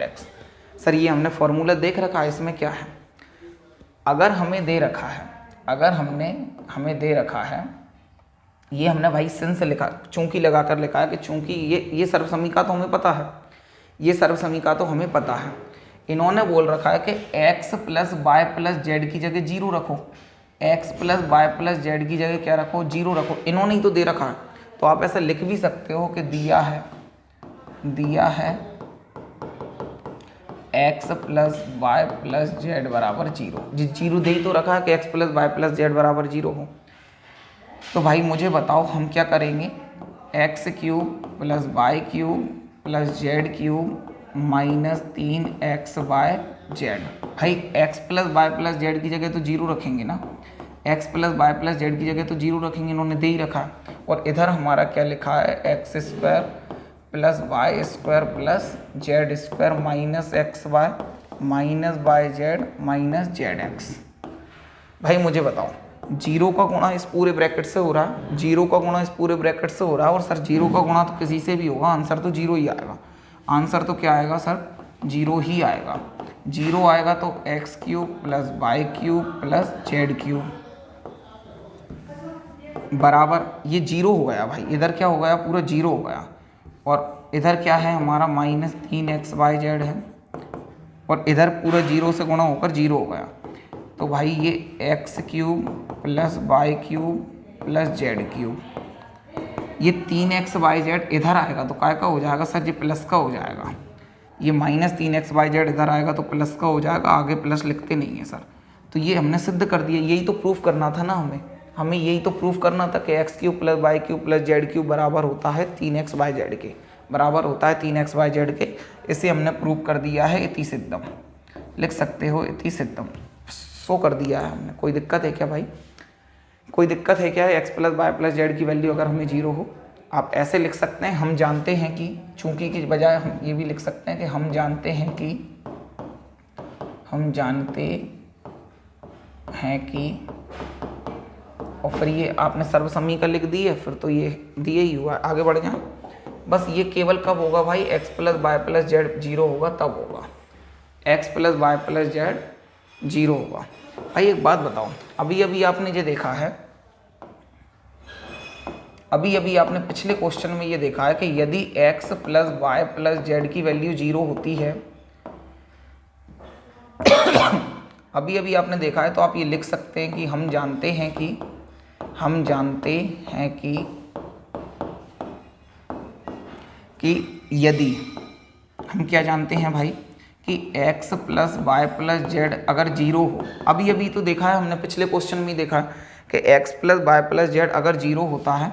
S1: x. Sir ये हमने फॉर्मूला देख रखा है, इसमें क्या है, अगर हमें दे रखा है, अगर हमें दे रखा है, ये हमने भाई सिन से लिखा, चूंकि लगा कर लिखा है कि चूंकि ये सर्वसमीका तो हमें पता है, ये सर्वसमीका तो हमें पता है। इन्होंने बोल रखा है कि x plus Y plus z की जगह 0 रखो, x plus Y plus z की जगह क्या रखो, 0 रखो। इन्होंने ही तो दे रखा है, तो आप ऐसा लिख भी सकते हो कि दिया है x plus Y plus z बराबर 0। जिस 0 दे ही तो रखा है कि x plus Y plus z बराबर 0 हो। तो भाई मुझे बताओ हम क्या करेंगे, x cube plus y cube plus z cube minus 3xyz। भाई x plus Y plus z की जगह तो 0 रखेंगे ना, x plus Y plus z की जगह तो 0 रखेंगे, इन्होंने दे ही रखा। और इधर हमारा क्या लिखा है, x square plus Y square plus Z square minus x Y minus Y z minus Z x. भाई मुझे बताओ 0 का गुणा इस पूरे ब्रैकेट से हो रहा है, 0 का गुणा इस पूरे ब्रैकेट से हो रहा है, और सर 0 का गुणा तो किसी से भी होगा, आंसर तो 0 ही आएगा। आंसर तो क्या आएगा सर, 0 ही आएगा। 0 आएगा तो x cube plus y cube plus z cube बराबर, ये 0 हो गया भाई, इधर क्या हो गया, पूरा 0 हो गया, और इधर क्या है हमारा माइनस 3xyz है, और इधर पूरा 0 से गुणा होकर 0 हो गया। तो भाई ये x cube plus y cube plus z cube, ये 3xyz इधर आएगा तो काय का हो जाएगा सर, ये प्लस का हो जाएगा। ये माइनस 3xyz इधर आएगा तो प्लस का हो जाएगा, आगे प्लस लिखते नहीं है सर। तो ये हमने सिद्ध कर दिया, यही तो प्रूफ करना था ना हमें यही तो प्रूफ करना था कि x cube plus y cube plus z cube बराबर होता है 3xyz के, बराबर होता है 3xyz के। इसे हमने प्रूव कर दिया है, इति सिद्धम लिख सकते हो, इति सिद्धम शो कर दिया है हमने। कोई दिक्कत है क्या भाई, कोई दिक्कत है क्या, x plus Y plus z की वैल्यू अगर हमें 0 हो, आप ऐसे लिख सकते हैं, हम जानते हैं कि, चूंकि की बजाय हम ये भी लिख सकते हैं कि हम जानते हैं कि और फिर ये आपने सर्वसमीकरण लिख दी है, फिर तो ये दिए ही हुआ। आगे बढ़ जाए, बस ये केवल कब होगा भाई, x plus Y plus z 0 होगा तब होगा, x plus Y plus z 0 होगा। भाई एक बात बताओ, अभी अभी आपने ये देखा है, अभी अभी आपने पिछले क्वेश्चन में ये देखा है कि यदि x plus Y plus z की वैल्यू 0 होती है अभी अभी आपने देखा है, तो आप ये लिख सकते हैं कि हम जानते हैं कि यदि हम क्या जानते हैं भाई कि x plus Y plus z अगर 0 हो, अभी अभी तो देखा है हमने, पिछले क्वेश्चन में देखा है कि x plus Y plus z अगर जीरो होता है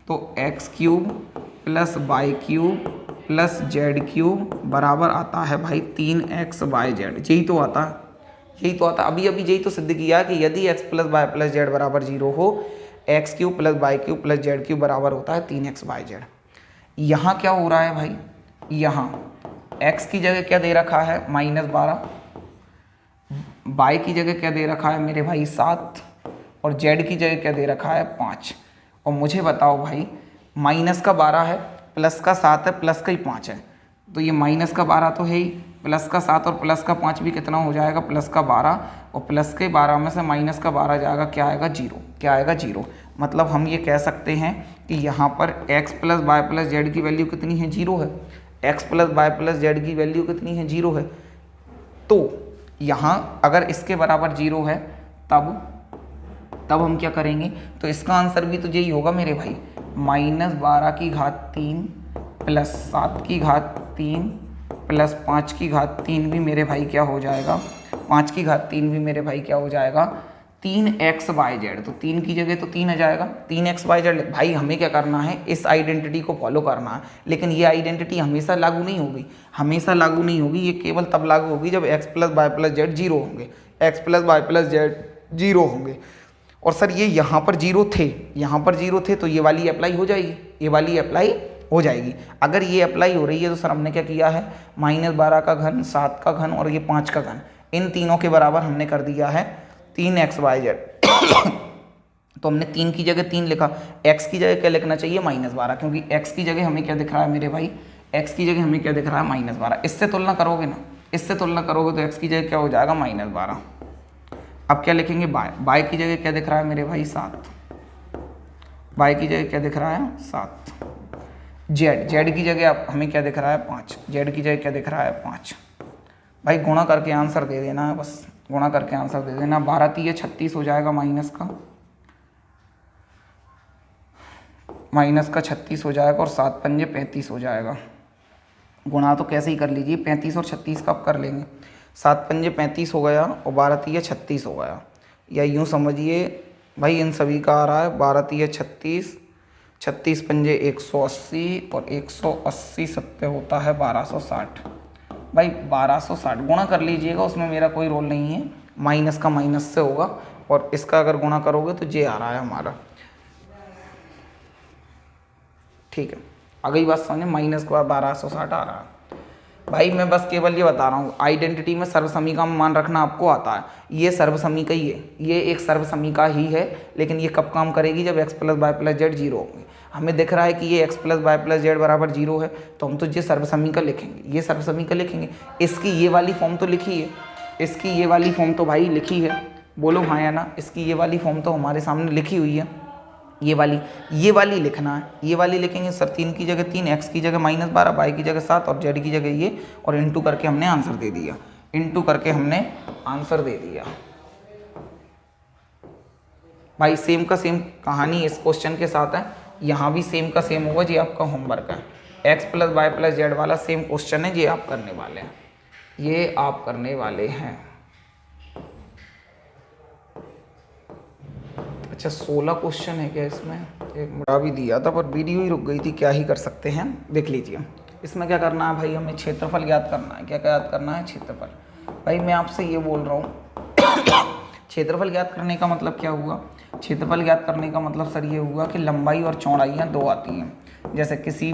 S1: तो x cube plus y cube plus z cube बराबर आता है भाई 3x वाई जेड। यही तो आता है, यही तो आता, अभी अभी यही तो सिद्ध किया कि यदि x plus Y plus z बराबर जीरो हो, x cube plus y cube plus z cube बराबर होता है 3x वाई जेड। यहाँ क्या हो रहा है भाई, यहाँ x की जगह क्या दे रखा है -12, y की जगह क्या दे रखा है मेरे भाई 7 और z की जगह क्या दे रखा है 5। और मुझे बताओ भाई माइनस का 12 है, प्लस का 7 है, प्लस का ही 5 है, तो ये माइनस का 12 तो है ही, प्लस का 7 और प्लस का 5 भी कितना हो जाएगा, प्लस का 12, और प्लस के 12 में से माइनस का 12 जाएगा, क्या आएगा 0, क्या आएगा 0। मतलब हम ये कह सकते हैं कि यहाँ पर x plus Y plus z की वैल्यू कितनी है, 0 है। x plus Y plus z की वैल्यू कितनी है, 0 है। तो यहाँ अगर इसके बराबर 0 है तब हम क्या करेंगे, तो इसका आंसर भी तो यही होगा मेरे भाई, -12 की घात 3 प्लस 7 की घात 3 प्लस 5 की घात 3 भी मेरे भाई क्या हो जाएगा, 5 की घात 3 भी मेरे भाई क्या हो जाएगा 3x वाई जेड। तो 3 की जगह तो 3 आ जाएगा, 3x वाई जेड। भाई हमें क्या करना है, इस आइडेंटिटी को फॉलो करना है, लेकिन ये आइडेंटिटी हमेशा लागू नहीं होगी, हमेशा लागू नहीं होगी, ये केवल तब लागू होगी जब x plus Y plus z zero होंगे, x plus Y plus z zero होंगे। और सर ये यहाँ पर जीरो थे, यहाँ पर जीरो थे, तो ये वाली अप्लाई हो जाएगी, ये वाली अप्लाई हो जाएगी। अगर ये अप्लाई हो रही है तो सर हमने क्या किया है, -12 का घन, 7 का घन और ये 5 का घन, इन तीनों के बराबर हमने कर दिया है 3x वाई जेड। तो हमने 3 की जगह 3 लिखा, x की जगह क्या लिखना चाहिए -12, क्योंकि x की जगह हमें क्या दिख रहा है मेरे भाई, x की जगह हमें क्या दिख रहा है -12। इससे तुलना करोगे ना, इससे तुलना करोगे तो x की जगह क्या हो जाएगा -12। अब क्या लिखेंगे, बाय की जगह क्या दिख रहा है मेरे भाई 7, बाय की जगह क्या दिख रहा है 7, जेड की जगह आप हमें क्या दिख रहा है 5, जेड की जगह क्या दिख रहा है 5। भाई गुणा करके आंसर दे देना है, बस गुणा करके आंसर दे देना। 12 3 36 हो जाएगा, माइनस का 36 हो जाएगा और 7 पंजे 35 हो जाएगा। गुणा तो कैसे ही कर लीजिए, 35 और 36 कब कर लेंगे, 7 पंजे 35 हो गया और 12 3 36 हो गया, या यूँ समझिए भाई इन सभी का आ रहा है 12 3 36, 36 पंजे 180 और 180 सत्ते होता है 1260। भाई 1260 गुणा कर लीजिएगा, उसमें मेरा कोई रोल नहीं है, माइनस का माइनस से होगा, और इसका अगर गुणा करोगे तो ये आ रहा है हमारा, ठीक है। आ गई बात समझे, माइनस के बाद 1260 आ रहा है। भाई मैं बस केवल ये बता रहा हूँ, आइडेंटिटी में सर्वसमी का मान रखना आपको आता है, ये सर्वसमी का ही है, ये एक सर्वसमी का ही है, लेकिन ये कब काम करेगी, जब x plus Y plus z zero होंगे। हमें दिख रहा है कि ये x plus Y plus z बराबर जीरो है, तो हम तो ये सर्वसमी का लिखेंगे, ये सर्वसमी का लिखेंगे। इसकी ये वाली फॉर्म तो लिखी है, इसकी ये वाली फॉर्म तो भाई लिखी है, बोलो हाँ या ना, इसकी ये वाली फॉर्म तो हमारे सामने लिखी हुई है, ये वाली लिखना है, ये वाली लिखेंगे सर। 3 की जगह 3, x की जगह -12, y की जगह 7 और z की जगह ये, और इंटू करके हमने आंसर दे दिया, इंटू करके हमने आंसर दे दिया। भाई सेम का सेम कहानी इस क्वेश्चन के साथ है, यहाँ भी सेम का सेम होगा, ये आपका होमवर्क है। x plus Y plus z वाला सेम क्वेश्चन है, ये आप करने वाले हैं, ये आप करने वाले हैं। अच्छा 16 क्वेश्चन है क्या इसमें, एक मुड़ा भी दिया था पर वीडियो ही रुक गई थी, क्या ही कर सकते हैं, देख लीजिए। इसमें क्या करना है भाई, हमें क्षेत्रफल ज्ञात करना है। क्या याद करना है, क्षेत्रफल। भाई मैं आपसे ये बोल रहा हूँ क्षेत्रफल ज्ञात करने का मतलब क्या हुआ, क्षेत्रफल ज्ञात करने का मतलब सर ये हुआ कि लंबाई और चौड़ाइयाँ दो आती हैं। जैसे किसी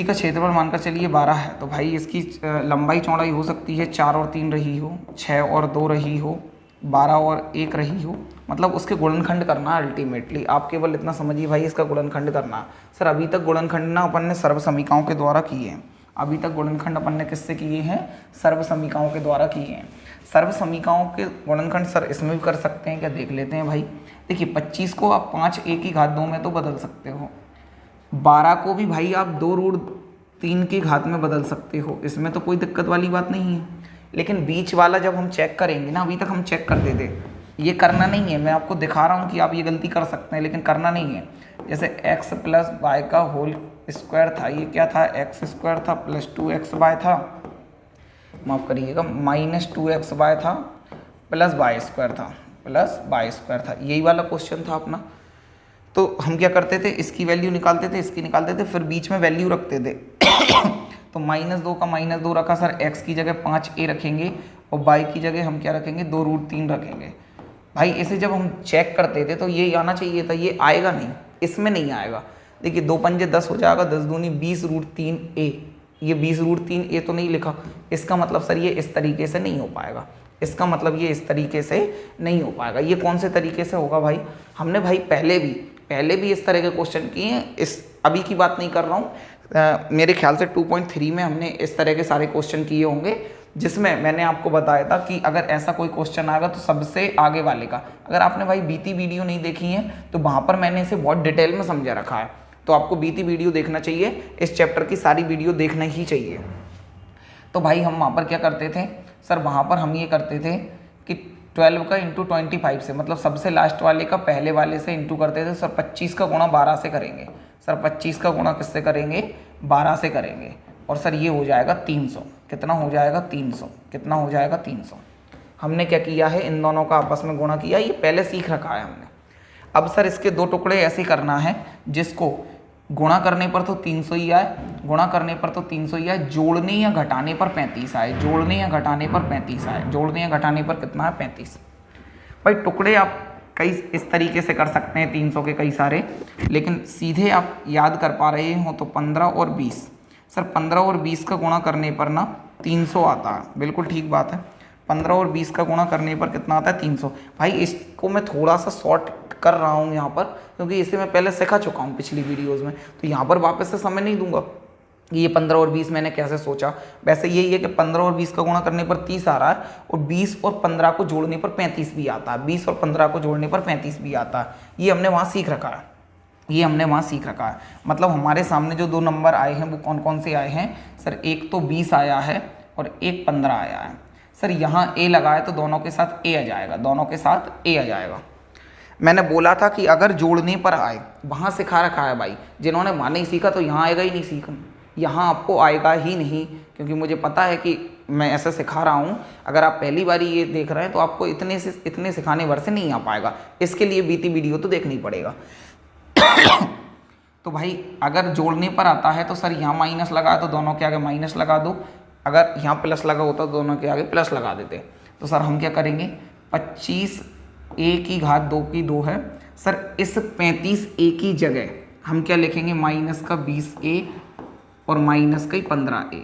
S1: का क्षेत्रफल मानकर चलिए 12 है, तो भाई इसकी लंबाई चौड़ाई हो सकती है 4 और 3 रही हो, 6 और 2 रही हो, 12 और 1 रही हो, मतलब उसके गुणनखंड करना है अल्टीमेटली। आप केवल इतना समझिए भाई, इसका गुणनखंड करना। सर अभी तक गुणनखंड ना अपन ने सर्वसमीकाओं के द्वारा किए हैं, अभी तक गुणनखंड अपन ने किससे किए हैं, सर्वसमीकाओं के द्वारा किए हैं। सर्वसमीकाओं के गुणनखंड सर इसमें भी कर सकते हैं क्या, देख लेते हैं भाई। देखिए 25 को आप 5 1 की घात 2 में तो बदल सकते हो, 12 को भी भाई आप 2√3 की घात में बदल सकते हो, इसमें तो कोई दिक्कत वाली बात नहीं है। लेकिन बीच वाला जब हम चेक करेंगे ना, अभी तक हम चेक कर देते, ये करना नहीं है, मैं आपको दिखा रहा हूँ कि आप ये गलती कर सकते हैं, लेकिन करना नहीं है। जैसे x प्लस वाई का होल स्क्वायर था, ये क्या था, x स्क्वायर था प्लस 2x वाई था, माफ़ करिएगा -2x वाई था प्लस वाई स्क्वायर था, प्लस वाई स्क्वायर था, यही वाला क्वेश्चन था अपना। तो हम क्या करते थे, इसकी वैल्यू निकालते थे, इसकी निकालते थे, फिर बीच में वैल्यू रखते थे। तो -2 का -2 रखा सर, x की जगह 5a रखेंगे और y की जगह हम क्या रखेंगे 2√3 रखेंगे। भाई इसे जब हम चेक करते थे तो ये आना चाहिए था, ये आएगा नहीं, इसमें नहीं आएगा। देखिए 2 पंजे 10 हो जाएगा, 10 दूनी 20√3a, ये 20√3a तो नहीं लिखा, इसका मतलब सर ये इस तरीके से नहीं हो पाएगा, इसका मतलब ये इस तरीके से नहीं हो पाएगा। ये कौन से तरीके से होगा भाई, हमने भाई पहले भी इस तरह के क्वेश्चन किए हैं, इस अभी की बात नहीं कर रहा हूँ, मेरे ख्याल से 2.3 में हमने इस तरह के सारे क्वेश्चन किए होंगे, जिसमें मैंने आपको बताया था कि अगर ऐसा कोई क्वेश्चन आएगा तो सबसे आगे वाले का। अगर आपने भाई बीती वीडियो नहीं देखी है तो वहाँ पर मैंने इसे बहुत डिटेल में समझा रखा है, तो आपको बीती वीडियो देखना चाहिए, इस चैप्टर की सारी वीडियो देखना ही चाहिए। तो भाई हम वहाँ पर क्या करते थे सर, वहाँ पर हम ये करते थे कि 12 का इंटू 25 से, मतलब सबसे लास्ट वाले का पहले वाले से इंटू करते थे। सर 25 का गुणा 12 से करेंगे, सर 25 का गुणा किससे करेंगे, 12 से करेंगे, और सर ये हो जाएगा 300। कितना हो जाएगा 300, कितना हो जाएगा 300। हमने क्या किया है, इन दोनों का आपस में गुणा किया, ये पहले सीख रखा है हमने। अब सर इसके दो टुकड़े ऐसे करना है जिसको गुणा करने पर तो 300 ही आए, गुणा करने पर तो 300 ही आए, जोड़ने या घटाने पर 35 आए, जोड़ने या घटाने पर 35 आए, जोड़ने या घटाने पर कितना है 35। भाई टुकड़े आप कई इस तरीके से कर सकते हैं 300 के कई सारे, लेकिन सीधे आप याद कर पा रहे हो तो 15 और 20। सर 15 और 20 का गुणा करने पर ना 300 आता है, बिल्कुल ठीक बात है। 15 और 20 का गुणा करने पर कितना आता है 300। भाई इसको मैं थोड़ा सा शॉर्ट कर रहा हूँ यहाँ पर, क्योंकि इसे मैं पहले सिखा चुका हूँ पिछली वीडियोज़ में, तो यहाँ पर वापस से समय नहीं दूंगा कि ये 15 और 20 मैंने कैसे सोचा। वैसे यही है कि 15 और 20 का गुणा करने पर 30 आ रहा है, और 20 और 15 को जोड़ने पर 35 भी आता है, 20 और 15 को जोड़ने पर 35 भी आता है। ये हमने वहाँ सीख रखा है, ये हमने वहाँ सीख रखा है। मतलब हमारे सामने जो दो नंबर आए हैं वो कौन कौन से आए हैं सर, एक तो 20 आया है और एक 15 आया है। सर यहाँ ए लगाए तो दोनों के साथ ए आ जाएगा, दोनों के साथ ए आ जाएगा। मैंने बोला था कि अगर जोड़ने पर आए, वहाँ सिखा रखा है भाई, जिन्होंने वहाँ नहीं सीखा तो यहाँ आएगा ही नहीं सीखना, यहाँ आपको आएगा ही नहीं, क्योंकि मुझे पता है कि मैं ऐसा सिखा रहा हूँ। अगर आप पहली बार ये देख रहे हैं तो आपको इतने सिखाने भर से नहीं आ पाएगा, इसके लिए बीती वीडियो तो देखनी पड़ेगा। तो भाई अगर जोड़ने पर आता है तो सर यहाँ माइनस लगा तो दोनों के आगे माइनस लगा दो, अगर यहाँ प्लस लगा होता तो दोनों के आगे प्लस लगा देते। तो सर हम क्या करेंगे, 25 a की घात 2 की 2 है सर, इस 35 a की जगह हम क्या लिखेंगे, माइनस का 20a और माइनस का 15a।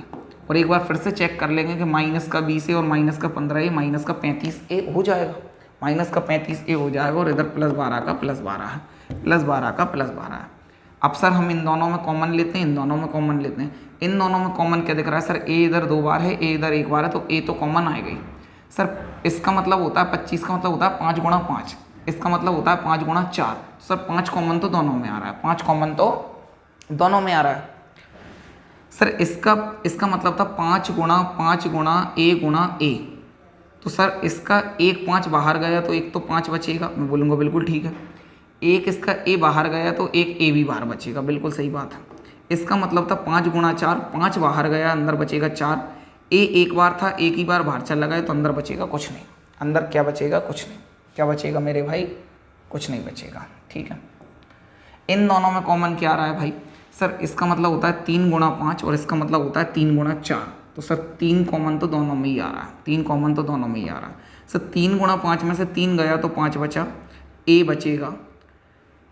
S1: और एक बार फिर से चेक कर लेंगे कि माइनस का 20a और माइनस का 15a माइनस का 35a हो जाएगा, माइनस का 35a हो जाएगा, और इधर प्लस 12 का प्लस 12 है, प्लस 12 का प्लस 12 है। अब सर हम इन दोनों में कॉमन लेते हैं, इन दोनों में कॉमन लेते हैं। इन दोनों में कॉमन क्या दिख रहा है सर, ए इधर 2 बार है, ए इधर 1 बार है, तो ए तो कॉमन आएगा ही। सर इसका मतलब होता है 25 का मतलब होता है 5 गुणा 5, इसका मतलब होता है 5 गुणा 4। सर 5 कॉमन तो दोनों में आ रहा है, 5 कॉमन तो दोनों में आ रहा है। सर इसका मतलब था 5 गुणा ए गुणा ए, तो सर इसका 1 5 बाहर गया तो एक तो 5 बचेगा, मैं बोलूँगा बिल्कुल ठीक है। एक इसका ए बाहर गया तो एक ए भी बाहर बचेगा, बिल्कुल सही बात है। इसका मतलब था 5 गुणा 4, 5 बाहर गया, अंदर बचेगा 4। ए एक बार था, एक ही बार बाहर चला गया तो अंदर बचेगा कुछ नहीं, अंदर क्या बचेगा, कुछ नहीं। क्या बचेगा मेरे भाई, कुछ नहीं बचेगा, ठीक है। इन दोनों में कॉमन क्या आ रहा है भाई, सर इसका मतलब होता है 3 गुणा 5 और इसका मतलब होता है 3 गुणा 4, तो सर 3 कॉमन तो दोनों में ही आ रहा है, 3 कॉमन तो दोनों में ही आ रहा है। सर 3 गुणा 5 में से 3 गया तो 5 बचा, ए बचेगा।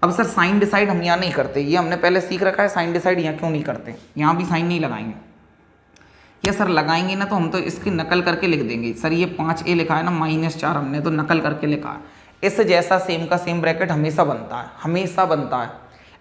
S1: अब सर साइन डिसाइड हम यहाँ नहीं करते, ये हमने पहले सीख रखा है, साइन डिसाइड यहाँ क्यों नहीं करते, यहाँ भी साइन नहीं लगाएंगे। या सर लगाएंगे ना तो हम तो इसकी नकल करके लिख देंगे। सर ये 5a लिखा है ना, -4 हमने तो नकल करके लिखा है। इस जैसा सेम का सेम ब्रैकेट हमेशा बनता है, हमेशा बनता है।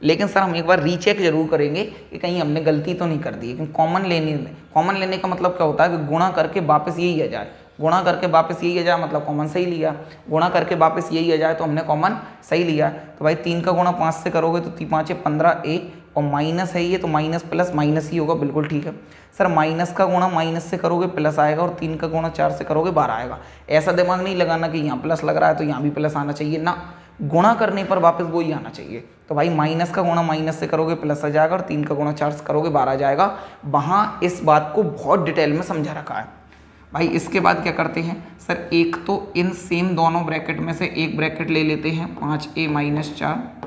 S1: लेकिन सर हम एक बार रीचेक जरूर करेंगे कि कहीं हमने गलती तो नहीं कर दी है। क्योंकि कॉमन लेने का मतलब क्या होता है कि गुणा करके वापस यही आ जाए, गुणा करके वापस यही आ जाए मतलब कॉमन सही लिया, गुणा करके वापस यही आ जाए तो हमने कॉमन सही लिया। तो भाई 3 का गुणा 5 से करोगे तो 5 15a, और माइनस है ये तो माइनस प्लस माइनस ही होगा, बिल्कुल ठीक है। सर माइनस का गुणा माइनस से करोगे प्लस आएगा, और 3 का गुणा 4 से करोगे 12 आएगा। ऐसा दिमाग नहीं लगाना कि यहाँ प्लस लग रहा है तो यहाँ भी प्लस आना चाहिए ना, गुणा करने पर वापस वो ही आना चाहिए। तो भाई माइनस का गुणा माइनस से करोगे प्लस आ जाएगा, और 3 का गुणा 4 से करोगे 12 आ जाएगा। वहाँ इस बात को बहुत डिटेल में समझा रखा है, भाई इसके बाद क्या करते हैं सर, एक तो इन सेम दोनों ब्रैकेट में से एक ब्रैकेट ले लेते हैं 5a माइनस 4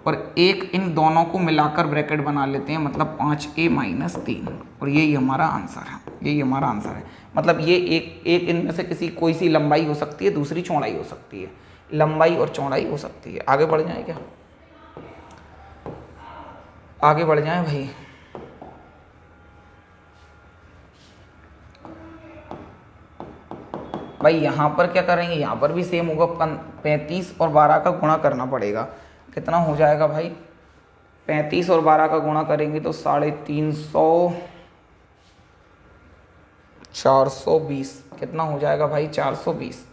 S1: और एक इन दोनों को मिलाकर ब्रैकेट बना लेते हैं, मतलब 5a माइनस 3, और यही हमारा आंसर है, यही हमारा आंसर है। मतलब ये एक इनमें से किसी कोई सी लंबाई हो सकती है, दूसरी चौड़ाई हो सकती है, लंबाई और चौड़ाई हो सकती है। आगे बढ़ जाए क्या, आगे बढ़ जाए भाई। भाई यहाँ पर क्या करेंगे, यहाँ पर भी सेम होगा, 35 और 12 का गुणा करना पड़ेगा। कितना हो जाएगा भाई, 35 और 12 का गुणा करेंगे तो 350, 420, कितना हो जाएगा भाई 420।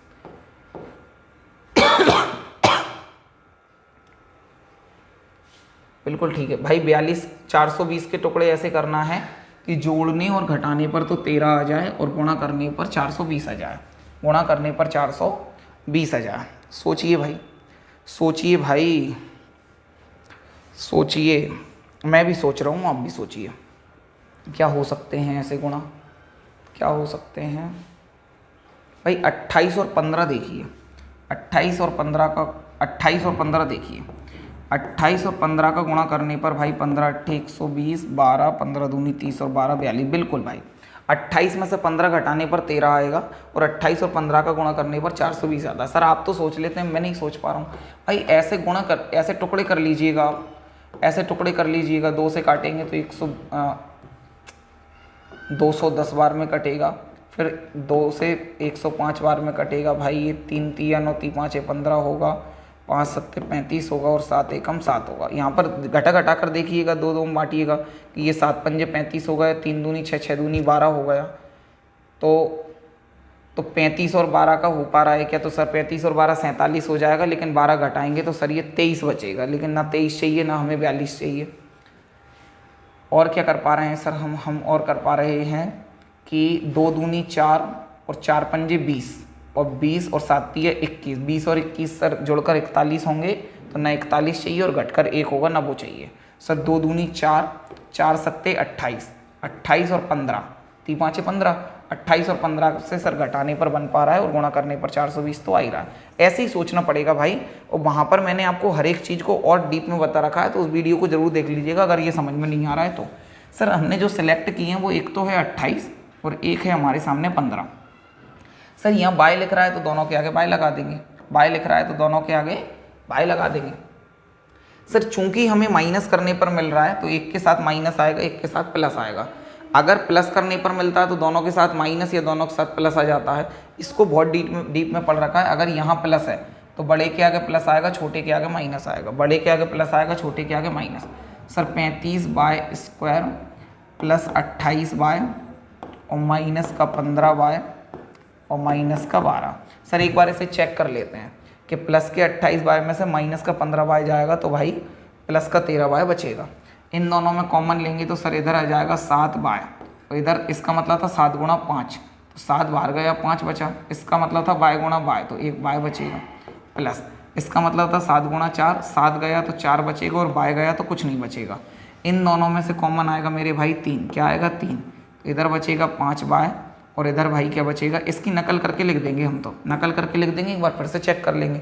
S1: बिल्कुल ठीक है भाई, 42 420 के टुकड़े ऐसे करना है कि जोड़ने और घटाने पर तो 13 आ जाए और गुणा करने पर 420 आ जाए, गुणा करने पर 420 आ जाए। सोचिए भाई, सोचिए भाई, सोचिए, मैं भी सोच रहा हूँ, आप भी सोचिए क्या हो सकते हैं ऐसे गुणा, क्या हो सकते हैं भाई। 28 और 15 देखिए, 28 और 15 का, 28 और 15 देखिए, 28 और 15 का गुणा करने पर भाई 15 8 120, 12 15 दूनी 30 और 12 42। बिल्कुल भाई, 28 में से 15 घटाने पर 13 आएगा और 28 और 15 का गुणा करने पर 420 आता है। सर आप तो सोच लेते हैं, मैं नहीं सोच पा रहा हूँ भाई। ऐसे गुणा कर, ऐसे टुकड़े कर लीजिएगा आप, ऐसे टुकड़े कर लीजिएगा। 2 से काटेंगे तो 210 बार में कटेगा, फिर 2 से 105 बार में कटेगा भाई। ये 3 3 9 3 5 15 होगा, 5 7 35 होगा और 7 एकम 7 होगा। यहाँ पर घटा घटा कर देखिएगा, 2 2 में बांटिएगा कि ये 7 पंजे 35 हो गया, 3 दूनी 6 6 दूनी 12 हो गया। तो 35 और 12 का हो पा रहा है क्या, तो सर 35 और 12 47 हो जाएगा, लेकिन 12 घटाएंगे तो सर ये 23 बचेगा, लेकिन ना 23 चाहिए ना हमें 42 चाहिए। और क्या कर पा रहे हैं सर हम और कर पा रहे हैं कि 2 दूनी 4 और 4 पंजे 20 और 20 और 7 तिया 21, 20 और 21 सर जुड़कर 41 होंगे, तो ना 41 चाहिए और घटकर 1 होगा, ना वो चाहिए सर। 2 दूनी 4, 4 सत्ते 28, 28 और 15 3 5 15, 28 और 15 से सर घटाने पर बन पा रहा है और गुणा करने पर 420 तो आ ही रहा है। ऐसे ही सोचना पड़ेगा भाई, और वहाँ पर मैंने आपको हर एक चीज़ को और डीप में बता रखा है, तो उस वीडियो को जरूर देख लीजिएगा अगर ये समझ में नहीं आ रहा है तो। सर हमने जो सिलेक्ट किए हैं वो एक तो है 28 और एक है हमारे सामने 15। सर यहाँ बाय लिख रहा है तो दोनों के आगे बाय लगा देंगे, बाय लिख रहा है तो दोनों के आगे बाय लगा देंगे। सर चूंकि हमें माइनस करने पर मिल रहा है तो एक के साथ माइनस आएगा, एक के साथ प्लस आएगा। अगर प्लस करने पर मिलता है तो दोनों के साथ माइनस या दोनों के साथ प्लस आ जाता है। इसको बहुत डीप में पढ़ रखा है। अगर यहाँ प्लस है तो बड़े के आगे प्लस आएगा, छोटे के आगे माइनस आएगा, बड़े के आगे प्लस आएगा, छोटे के आगे minus. Sir 35 by square plus 28 by और माइनस का 15 बाय और माइनस का 12। सर एक बार इसे चेक कर लेते हैं कि प्लस के 28 बाय में से माइनस का 15 बाय जाएगा तो भाई प्लस का 13 बाय बचेगा। इन दोनों में कॉमन लेंगे तो सर इधर आ जाएगा 7 बाय, तो इधर इसका मतलब था 7 गुणा 5, तो 7 बाहर गया 5 बचा। इसका मतलब था बाय गुणा बाय, तो 1 बाय बचेगा, प्लस इसका मतलब था 7 गुणा 4, 7 गया तो 4 बचेगा और बाय गया तो कुछ नहीं बचेगा। इन दोनों में से कॉमन आएगा मेरे भाई 3, क्या आएगा 3, तो इधर बचेगा 5 बाय और इधर भाई क्या बचेगा। इसकी नकल करके लिख देंगे, हम तो नकल करके लिख देंगे, एक बार फिर से चेक कर लेंगे।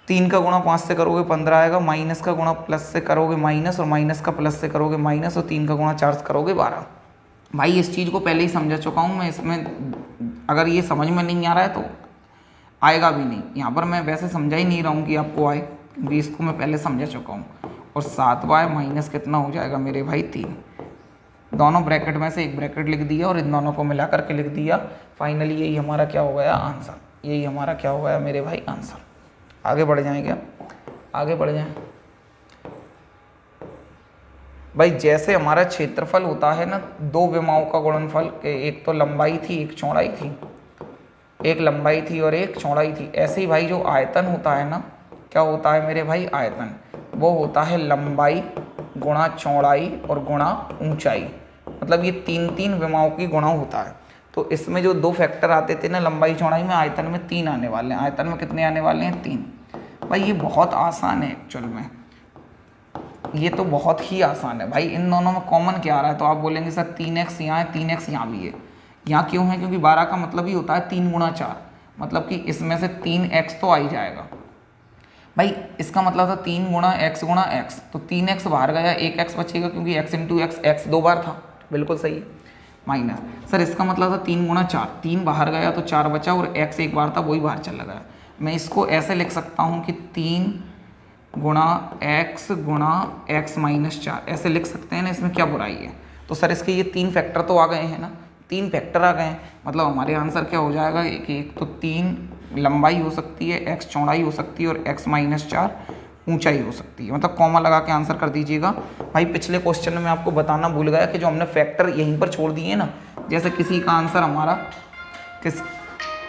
S1: 3 का गुणा 5 से करोगे 15 आएगा, माइनस का गुणा प्लस से करोगे माइनस और माइनस का प्लस से करोगे माइनस और 3 का गुणा 4 से करोगे 12। भाई इस चीज़ को पहले ही समझा चुका हूँ मैं, इसमें अगर ये समझ में नहीं आ रहा है तो आएगा भी नहीं। यहाँ पर मैं वैसे समझा ही नहीं रहा हूँ कि आपको आए, क्योंकि इसको मैं पहले समझा चुका हूँ। और 7 बाय माइनस कितना हो जाएगा मेरे भाई 3, दोनों ब्रैकेट में से एक ब्रैकेट लिख दिया और इन दोनों को मिला करके लिख दिया। फाइनली यही हमारा क्या हो गया आंसर, यही हमारा क्या हो गया मेरे भाई आंसर। आगे बढ़ जाएं क्या, आगे बढ़ जाएं भाई। जैसे हमारा क्षेत्रफल होता है ना, 2 विमाओं का गुणनफल, के एक तो लंबाई थी एक चौड़ाई थी, एक लंबाई थी और एक चौड़ाई थी, ऐसे ही भाई जो आयतन होता है ना, क्या होता है मेरे भाई आयतन, वो होता है लंबाई गुणा चौड़ाई और गुणा ऊंचाई। मतलब ये 3 विमाओं की गुणा होता है। तो इसमें जो 2 फैक्टर आते थे ना लंबाई चौड़ाई में, आयतन में 3 आने वाले हैं। आयतन में कितने आने वाले हैं 3। भाई ये बहुत आसान है एक्चुअल में, ये तो बहुत ही आसान है भाई। इन दोनों में कॉमन क्या आ रहा है, तो आप बोलेंगे सर 3x यहाँ है 3x यहाँ भी है, यहाँ क्यों है, क्योंकि 12 का मतलब ही होता है 3 गुणा 4, मतलब कि इसमें से 3x तो आ ही जाएगा भाई। इसका मतलब था 3 गुणा x गुणा x, तो 3x बाहर गया, 1x बचेगा क्योंकि x इंटू x 2 बार था, बिल्कुल सही है। माइनस सर इसका मतलब था 3 गुणा 4, 3 बाहर गया तो 4 बचा और x 1 बार था वही बाहर चला गया। मैं इसको ऐसे लिख सकता हूँ कि 3 गुणा x माइनस 4, ऐसे लिख सकते हैं ना, इसमें क्या बुराई है। तो सर इसके ये 3 फैक्टर तो आ गए हैं ना, 3 फैक्टर आ गए हैं, मतलब हमारे आंसर क्या हो जाएगा कि एक तो 3 लंबाई हो सकती है, x चौड़ाई हो सकती है और x माइनस 4 ऊंचाई हो सकती है, मतलब कॉमा लगा के आंसर कर दीजिएगा भाई। पिछले क्वेश्चन में मैं आपको बताना भूल गया कि जो हमने फैक्टर यहीं पर छोड़ दिए ना, जैसे किसी का आंसर हमारा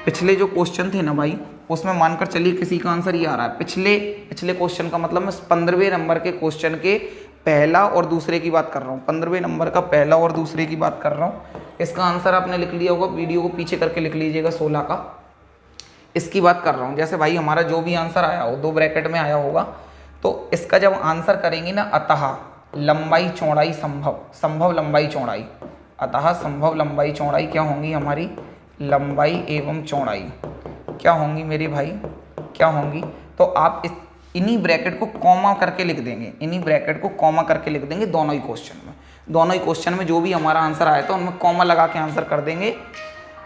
S1: पिछले जो क्वेश्चन थे ना भाई, उसमें मानकर चलिए किसी का आंसर ये आ रहा है, पिछले क्वेश्चन का मतलब मैं 15वें नंबर के क्वेश्चन के पहला और दूसरे की बात कर रहा हूँ, 15वें नंबर का पहला और दूसरे की बात कर रहा हूँ। इसका आंसर आपने लिख लिया होगा, वीडियो को पीछे करके लिख लीजिएगा 16 का, इसकी बात कर रहा हूँ। जैसे भाई हमारा जो भी आंसर आया हो 2 ब्रैकेट में आया होगा, तो इसका जब आंसर करेंगे ना, अतः लंबाई चौड़ाई संभव लंबाई चौड़ाई, अतः संभव लंबाई चौड़ाई क्या होंगी हमारी, लंबाई एवं चौड़ाई क्या होंगी मेरे भाई, क्या होंगी। तो आप इन्हीं ब्रैकेट को कॉमा करके लिख देंगे, इन्हीं ब्रैकेट को कॉमा करके लिख देंगे दोनों ही क्वेश्चन में जो भी हमारा आंसर आया था उनमें कॉमा लगा के आंसर कर देंगे,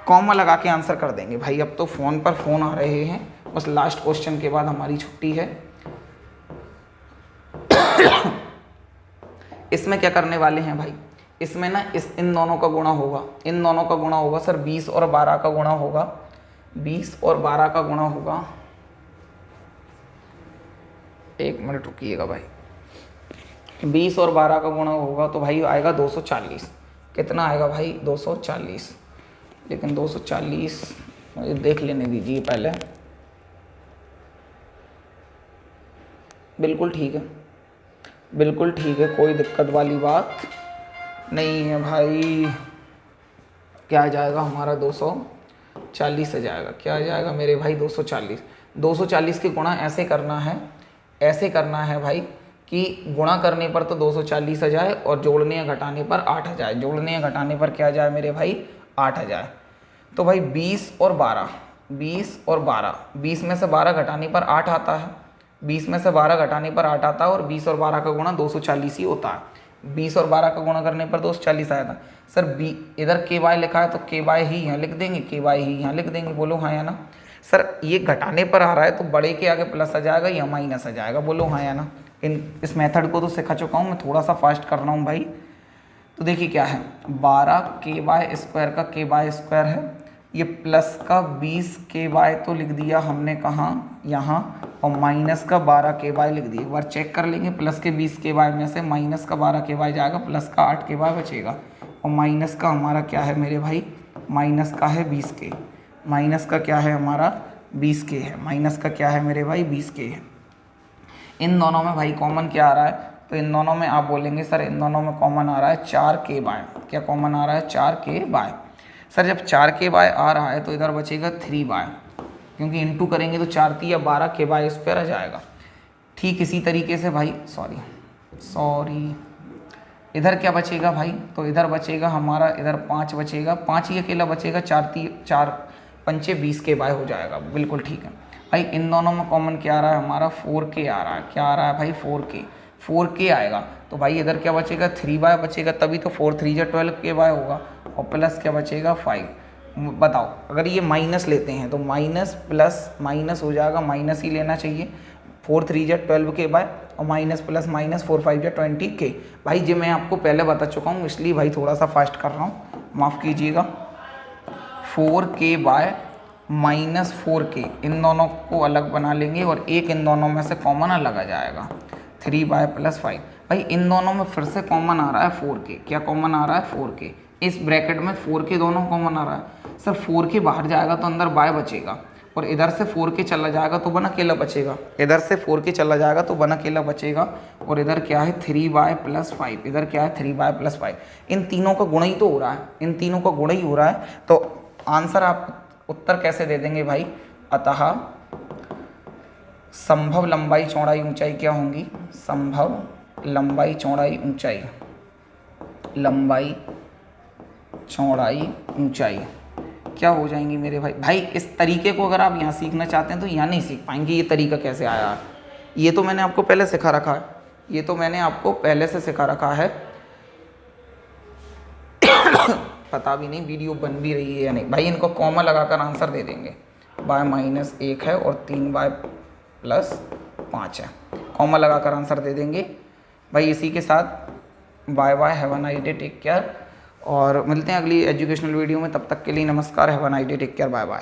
S1: कॉमा लगा के आंसर कर देंगे भाई। अब तो फ़ोन पर फ़ोन आ रहे हैं, बस लास्ट क्वेश्चन के बाद हमारी छुट्टी है। इसमें क्या करने वाले हैं भाई, इसमें ना इन दोनों का गुणा होगा, इन दोनों का गुणा होगा सर, 20 और 12 का गुणा होगा, 20 और 12 का गुणा होगा। एक मिनट रुकिएगा भाई, 20 और 12 का गुणा होगा तो भाई आएगा 240। कितना आएगा भाई, 240। लेकिन 240 मुझे देख लेने दीजिए पहले। बिल्कुल ठीक है, बिल्कुल ठीक है, कोई दिक्कत वाली बात नहीं है भाई। क्या आ जाएगा हमारा, 240 आ जाएगा। क्या आ जाएगा मेरे भाई, 240। 240 के गुणा ऐसे करना है, ऐसे करना है भाई कि गुणा करने पर तो 240 आ जाए और जोड़ने या घटाने पर 8 आ जाए। जोड़ने या घटाने पर क्या आ जाए मेरे भाई, 8 आ जाए। तो भाई 20 और 12, 20 और 12, 20 में से 12 घटाने पर 8 आता है, 20 में से 12 घटाने पर 8 आता है और 20 और 12 का गुणा 240 ही होता है। 20 और 12 का गुणा करने पर 240 आया था सर। इधर के वाई लिखा है तो के वाई ही यहाँ लिख देंगे, के वाई ही यहाँ लिख देंगे, बोलो हाँ या ना। सर ये घटाने पर आ रहा है तो बड़े के आगे प्लस आ जाएगा या माइनस आ जाएगा, बोलो हाँ या ना। इस मेथड को तो सिखा चुका हूँ मैं, थोड़ा सा फास्ट कर रहा हूँ भाई। तो देखिए क्या है, 12 के वाई स्क्वायर का के वाई स्क्वायर है, ये प्लस का 20 के वाई तो लिख दिया हमने कहाँ, यहाँ, और माइनस का 12 के वाई लिख दिया। एक बार चेक कर लेंगे, प्लस के 20 के वाई में से माइनस का 12 के वाई जाएगा, प्लस का 8 के वाई बचेगा, और माइनस का हमारा क्या है मेरे भाई, माइनस का है 20 के, माइनस का क्या है हमारा 20 के है, माइनस का क्या है मेरे भाई 20 के है। इन दोनों में भाई कॉमन क्या आ रहा है, तो इन दोनों में आप बोलेंगे सर इन दोनों में कॉमन आ रहा है 4 के बाय। क्या कॉमन आ रहा है, 4 के बाय। सर जब 4 के बाय आ रहा है तो इधर बचेगा 3 बाय, क्योंकि इंटू करेंगे तो 4 3 या 12 के बाय स्क्वायर आ जाएगा। ठीक इसी तरीके से भाई सॉरी इधर क्या बचेगा भाई, तो इधर बचेगा हमारा, इधर 5 बचेगा, 5 ही अकेला बचेगा, 4 पंचे 20 के बाय हो जाएगा, बिल्कुल ठीक है भाई। इन दोनों में कॉमन क्या आ रहा है हमारा, 4 के आ रहा है। क्या आ रहा है भाई, 4 के आएगा। तो भाई इधर क्या बचेगा, 3 बाय बचेगा, तभी तो 4 3 या 12 के बाय होगा, और प्लस क्या बचेगा 5। बताओ अगर ये माइनस लेते हैं तो माइनस प्लस माइनस हो जाएगा, माइनस ही लेना चाहिए। 4 3 या 12 के बाय, और माइनस प्लस माइनस 4 5 या 20 के। भाई जी मैं आपको पहले बता चुका हूँ, इसलिए भाई थोड़ा सा फास्ट कर रहा हूँ, माफ़ कीजिएगा। 4 के बाय माइनस 4 के, इन दोनों को अलग बना लेंगे और एक इन दोनों में से कॉमन अलग आ जाएगा, 3 बाय प्लस 5। भाई इन दोनों में फिर से कॉमन आ रहा है 4 के। क्या कॉमन आ रहा है, 4 के। इस ब्रैकेट में 4 के दोनों कॉमन आ रहा है। सर 4 के बाहर जाएगा तो अंदर बाय बचेगा, और इधर से 4 के चला जाएगा तो 1 अकेला बचेगा, इधर से 4 के चला जाएगा तो 1 अकेला बचेगा, और इधर क्या है 3 बाय प्लस 5, इधर क्या है 3 बाय प्लस 5। इन तीनों का गुणा ही तो हो रहा है, इन तीनों का गुणा ही हो रहा है। तो आंसर आप उत्तर कैसे दे देंगे भाई, अतः संभव लंबाई चौड़ाई ऊंचाई क्या होंगी, संभव लंबाई चौड़ाई ऊंचाई, लंबाई चौड़ाई ऊंचाई क्या हो जाएंगी मेरे भाई। भाई इस तरीके को अगर आप यहाँ सीखना चाहते हैं तो यहाँ नहीं सीख पाएंगे। ये तरीका कैसे आया, ये तो मैंने आपको पहले सिखा रखा है, ये तो मैंने आपको पहले से सिखा रखा है। पता भी नहीं वीडियो बन भी रही है या नहीं। भाई इनको कॉमा लगाकर आंसर दे देंगे। y-1 है और 3y+5 है, कॉमा लगाकर आंसर दे देंगे। भाई इसी के साथ bye bye, have a nice day, take care, और मिलते हैं अगली एजुकेशनल वीडियो में। तब तक के लिए नमस्कार, have a nice day, take care, bye bye.